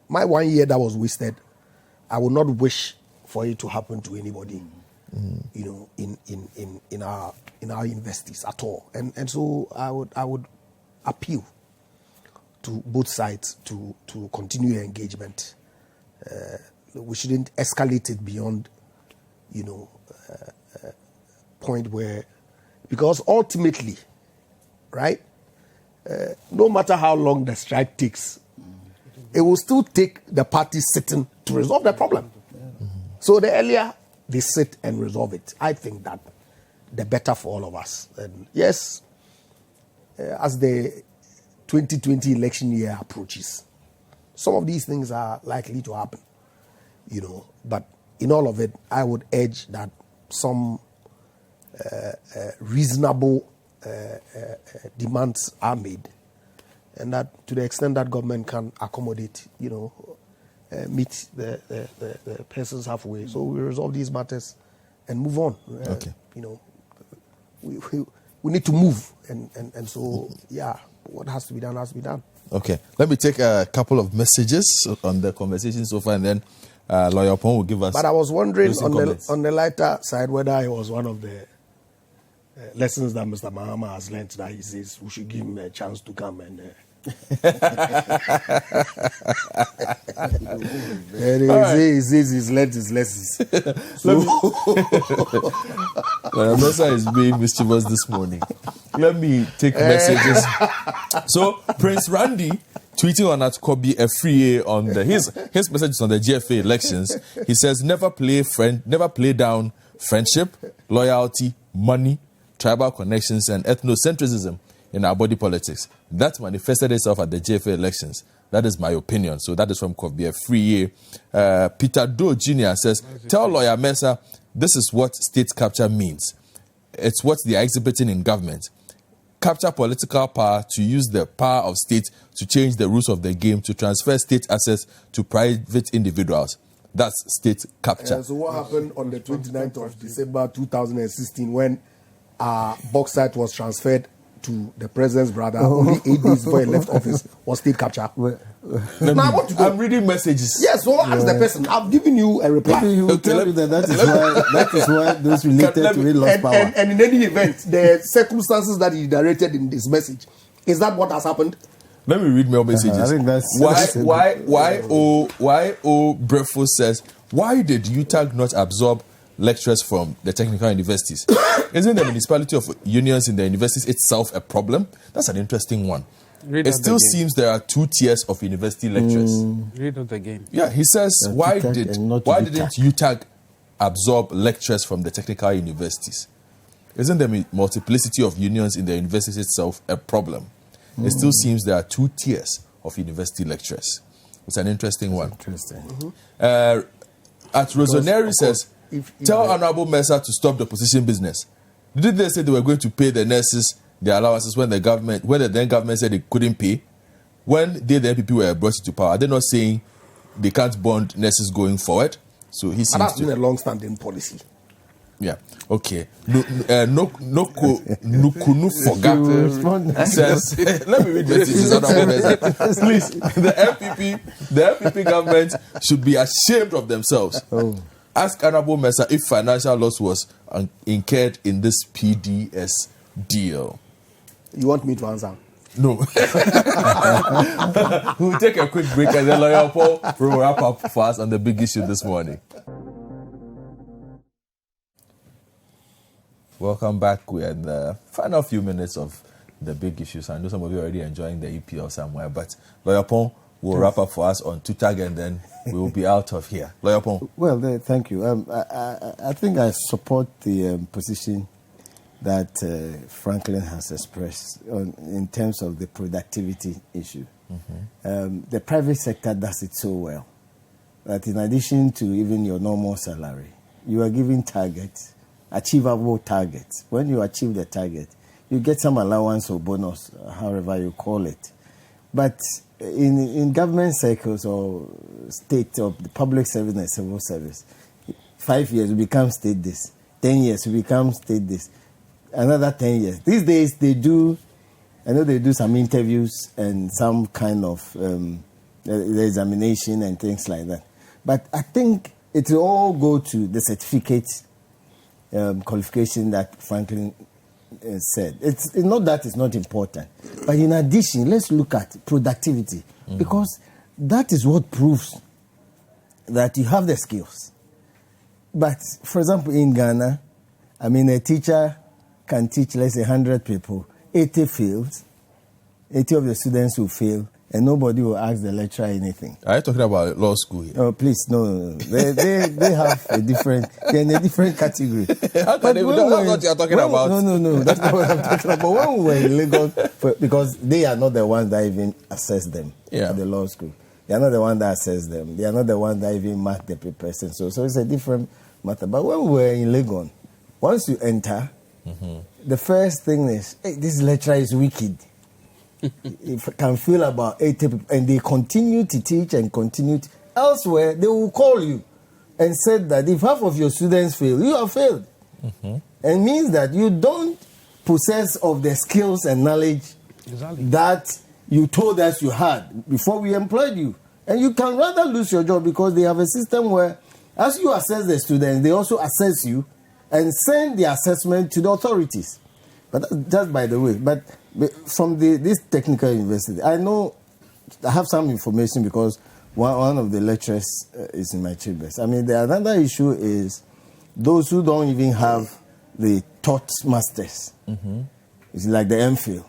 my 1 year that was wasted, I would not wish for it to happen to anybody, in our universities at all. And so I would appeal to both sides to continue engagement. We shouldn't escalate it beyond, point where, because ultimately, right, no matter how long the strike takes, it will still take the parties sitting to resolve the problem. So the earlier they sit and resolve it, I think that the better for all of us. And yes, as the 2020 election year approaches, some of these things are likely to happen, but in all of it, I would urge that some reasonable demands are made, and that to the extent that government can accommodate, meet the persons halfway. So we resolve these matters and move on. We need to move, and so what has to be done has to be done. Okay, let me take a couple of messages on the conversation so far, and then Lawyer Pong will give us. But I was wondering on the lighter side whether it was one of the lessons that Mr. Mahama has learned that he says we should give him a chance to come and. He says he's learned his lessons. Mesa is being mischievous this morning. Let me take messages. So Prince Randy tweeting on at Kobe a free on the his messages on the GFA elections. He says never play down friendship, loyalty, money, tribal connections, and ethnocentrism in our body politics. That manifested itself at the GFA elections. That is my opinion. So that is from Kobe Free. Peter Doe Jr. says, tell Lawyer Mesa, this is what state capture means. It's what they are exhibiting in government. Capture political power to use the power of state to change the rules of the game, to transfer state assets to private individuals. That's state capture. So what happened on the 29th of December 2016 when bauxite was transferred to the president's brother only 8 days before he left office was state capture? I'm reading messages. Yes, so ask the person. I've given you a reply. Maybe he will tell you that is why those related to it lost power. And in any event, the circumstances that he narrated in this message, is that what has happened? Let me read more messages. I think that's why Brefo says, why did UTAG not absorb lecturers from the technical universities? Isn't the municipality of unions in the universities itself a problem? That's an interesting one. It still seems there are 2 tiers of university lecturers. Read it again. Yeah, he says, why didn't UTAG absorb lecturers from the technical universities? Isn't the multiplicity of unions in the universities itself a problem? It still seems there are 2 tiers of university lecturers. It's an interesting one. Interesting. At Rosaneri says, tell Honorable Mesa to stop the position business. Did they say they were going to pay the nurses their allowances when the then government said they couldn't pay? When the NPP were brought into power, are they not saying they can't bond nurses going forward? So he seems that's been a long-standing policy. Yeah. Okay. Nukunu Foga says, let me read messages. Please, the NPP government should be ashamed of themselves. Ask Honorable Mesa if financial loss was incurred in this PDS deal. You want me to answer? No. We'll take a quick break and then Lawyer Paul will wrap up for us on the big issue this morning. Welcome back. We're in the final few minutes of the big issues. I know some of you are already enjoying the EPL somewhere, but Lawyer Paul will wrap up for us on TUTAG and then we will be out of here. Lawyer Paul. Well, thank you. I think I support the position that Franklin has expressed in terms of the productivity issue. The private sector does it so well that in addition to even your normal salary, you are given targets, achievable targets. When you achieve the target, you get some allowance or bonus, however you call it. But in government circles or state or the public service and civil service, 5 years you become state this, 10 years you become state this, another 10 years. These days they do some interviews and some kind of the examination and things like that. But I think it will all go to the certificate qualification that Franklin said. It's not that it's not important. But in addition, let's look at productivity. Because that is what proves that you have the skills. But, for example, in Ghana, a teacher can teach, let's say, 100 people, 80 fails, 80 of the students will fail, and nobody will ask the lecturer anything. Are you talking about law school here? Oh, please, no. They have they're in a different category. That's what you're talking about. No, that's not what I'm talking about. When we were in Lagos, because they are not the ones that even assess them at the law school. They are not the ones that assess them. They are not the ones that even mark the papers. And so it's a different matter. But when we were in Lagos, once you enter, the first thing is, hey, this lecturer is wicked. If I can feel about 80 people, and they continue to teach and continue elsewhere, they will call you and say that if half of your students fail, you have failed. And means that you don't possess of the skills and knowledge that you told us you had before we employed you. And you can rather lose your job because they have a system where as you assess the students, they also assess you and send the assessment to the authorities. But that's just by the way. But from this technical university, I have some information because one of the lecturers is in my chambers. The another issue is those who don't even have the taught masters. It's like the MPhil.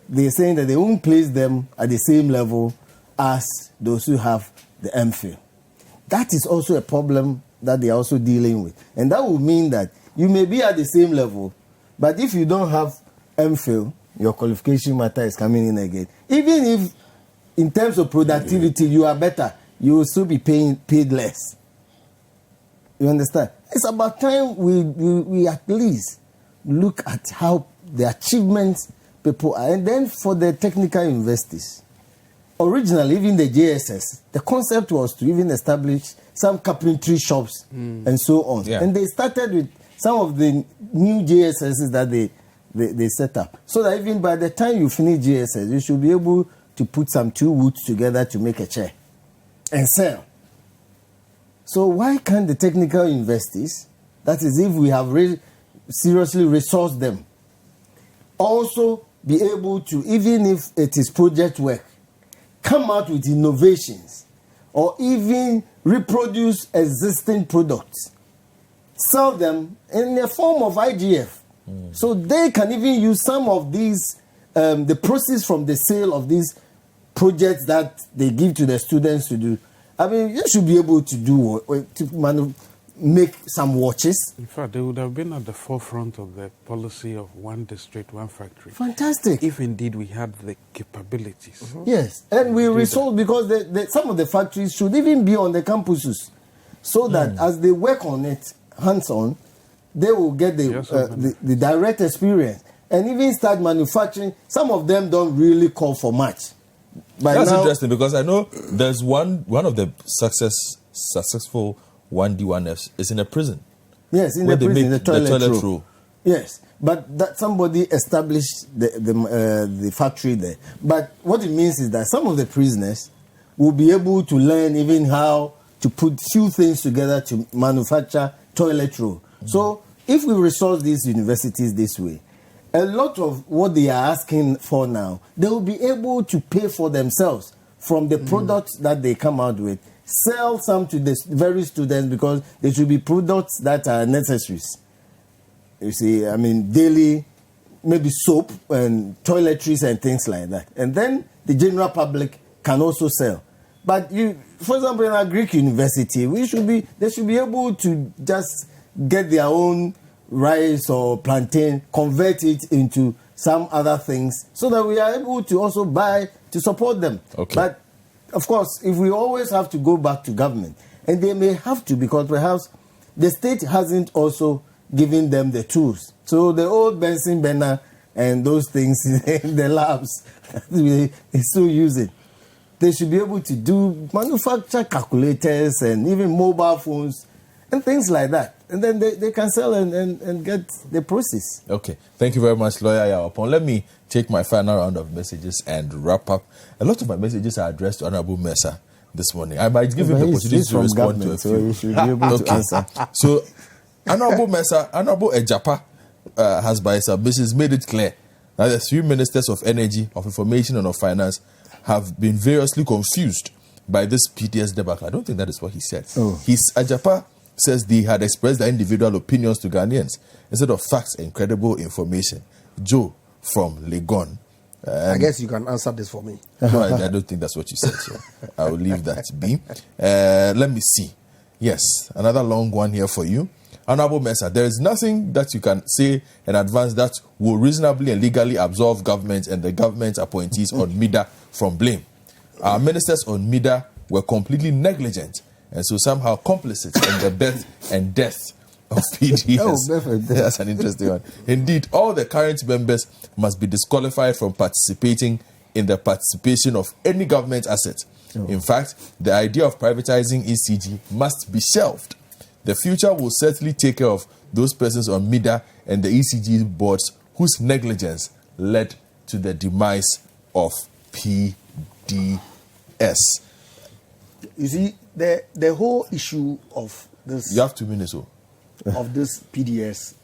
They're saying that they won't place them at the same level as those who have the MPhil. That is also a problem that they are also dealing with. And that will mean that you may be at the same level, but if you don't have MPhil, your qualification matter is coming in again. Even if, in terms of productivity, you are better, you will still be paid less. You understand? It's about time we at least look at how the achievements people are. And then for the technical universities, originally, even the JSS, the concept was to even establish some carpentry shops and so on. And they started with some of the new JSSs that they set up. So that even by the time you finish JSS, you should be able to put some two woods together to make a chair and sell. So why can't the technical universities, that is if we have seriously resourced them, also be able to, even if it is project work, come out with innovations or even reproduce existing products, sell them in the form of IGF. So they can even use some of these, the proceeds from the sale of these projects that they give to the students to do. You should be able to make some watches. In fact, they would have been at the forefront of the policy of one district, one factory. Fantastic. If indeed we had the capabilities. Yes, and we resolve because some of the factories should even be on the campuses so that as they work on it, hands-on, they will get the direct experience and even start manufacturing. Some of them don't really call for much. That's interesting because I know there's one of the successful 1D1Fs is in a prison. Yes, in the prison, in the toilet roll. Yes, but that somebody established the factory there. But what it means is that some of the prisoners will be able to learn even how to put few things together to manufacture toilet roll. So if we resource these universities this way, a lot of what they are asking for now, they will be able to pay for themselves from the products that they come out with. Sell some to the very students because they should be products that are necessaries. You see, daily, maybe soap and toiletries and things like that. And then the general public can also sell. But for example, in a Greek university, they should be able to just get their own rice or plantain, convert it into some other things so that we are able to also buy to support them. Okay. But, of course, if we always have to go back to government, and they may have to because perhaps the state hasn't also given them the tools. So the old Benson Benner and those things in the labs, they still use it. They should be able to manufacture calculators and even mobile phones and things like that. And then they can sell and get the process. Okay. Thank you very much, Lawyer Yawapon. Let me take my final round of messages and wrap up. A lot of my messages are addressed to Honorable Mesa this morning. I might give him the opportunity to respond to a few. So he should be able to answer. So, Honorable Mesa, Honorable Ejapa has by submissions made it clear that the three ministers of energy, of information, and of finance have been variously confused by this PDS debacle. I don't think that is what he said. Ejapa says they had expressed their individual opinions to Ghanaians instead of facts and credible information. Joe from Legon. I guess you can answer this for me. No, I don't think that's what you said, so I will leave that to be. Let me see. Yes, another long one here for you. Honorable Mesa, there is nothing that you can say in advance that will reasonably and legally absolve government and the government appointees on MIDA from blame. Our ministers on MIDA were completely negligent and so somehow complicit in the birth and death of PDS. That's an interesting one. Indeed, all the current members must be disqualified from participating in the participation of any government asset. In fact, the idea of privatizing ECG must be shelved. The future will certainly take care of those persons on MIDA and the ECG boards whose negligence led to the demise of PDS. You see, the whole issue of this... You have 2 minutes, of this PDS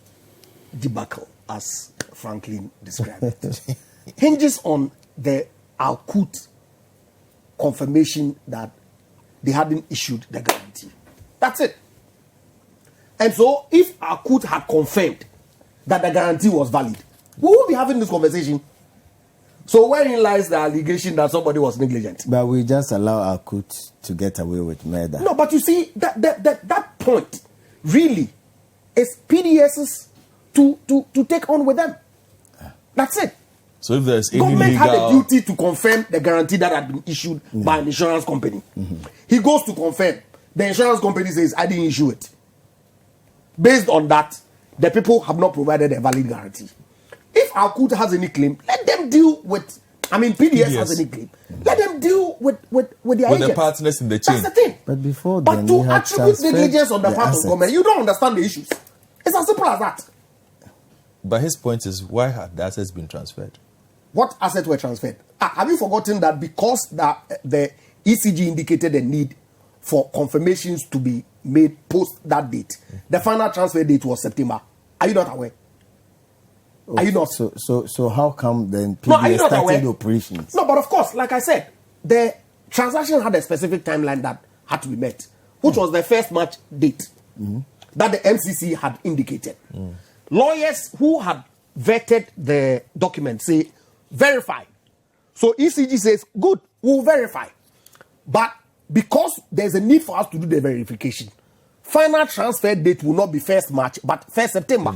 debacle, as Franklin described it, hinges on the Akut confirmation that they hadn't issued the guarantee. That's it. And so, if Akut had confirmed that the guarantee was valid, we won't be having this conversation. So, wherein lies the allegation that somebody was negligent? But we just allow Akut to get away with murder. No, but you see, that point really is PDS's to take on with them. That's it. So if there's any government legal... had a duty to confirm the guarantee that had been issued by an insurance company. He goes to confirm. The insurance company says, I didn't issue it. Based on that, the people have not provided a valid guarantee. If Akut has any claim, let them deal with... PDS has any claim. Let them deal with their agents. The partners in the chain. That's the thing. But before then, to attribute negligence on the part of government, you don't understand the issues. It's as simple as that. But his point is, why have the assets been transferred? What assets were transferred? Have you forgotten that because the ECG indicated a need for confirmations to be made post that date, the final transfer date was September? Are you not aware? Are you not? So how come then PDS started operations? No, but of course, like I said, the transaction had a specific timeline that had to be met, which was the first March date that the MCC had indicated. Lawyers who had vetted the document say, verify. So ECG says, good, we'll verify. But because there's a need for us to do the verification, final transfer date will not be 1st March, but 1st September.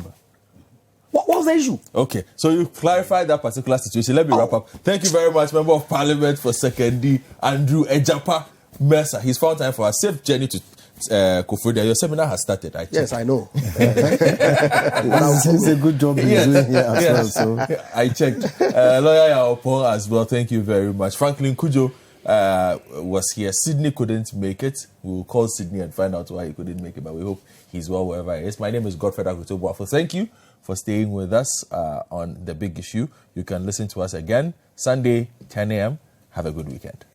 What was the issue? Okay, so you clarified that particular situation. Let me wrap up. Thank you very much, Member of Parliament for Second Andrew Ejapa Mercer. He's found time for a safe journey to Kofodia. Your seminar has started, I checked. Yes, I know. It's a good job he's doing here as well. So. I checked. Lawyer Yawapon as well. Thank you very much. Franklin Kujo was here. Sydney couldn't make it. We'll call Sydney and find out why he couldn't make it, but we hope he's well wherever he is. My name is Godfred Akoto Boafo. Thank you for staying with us on The Big Issue. You can listen to us again Sunday, 10 a.m. Have a good weekend.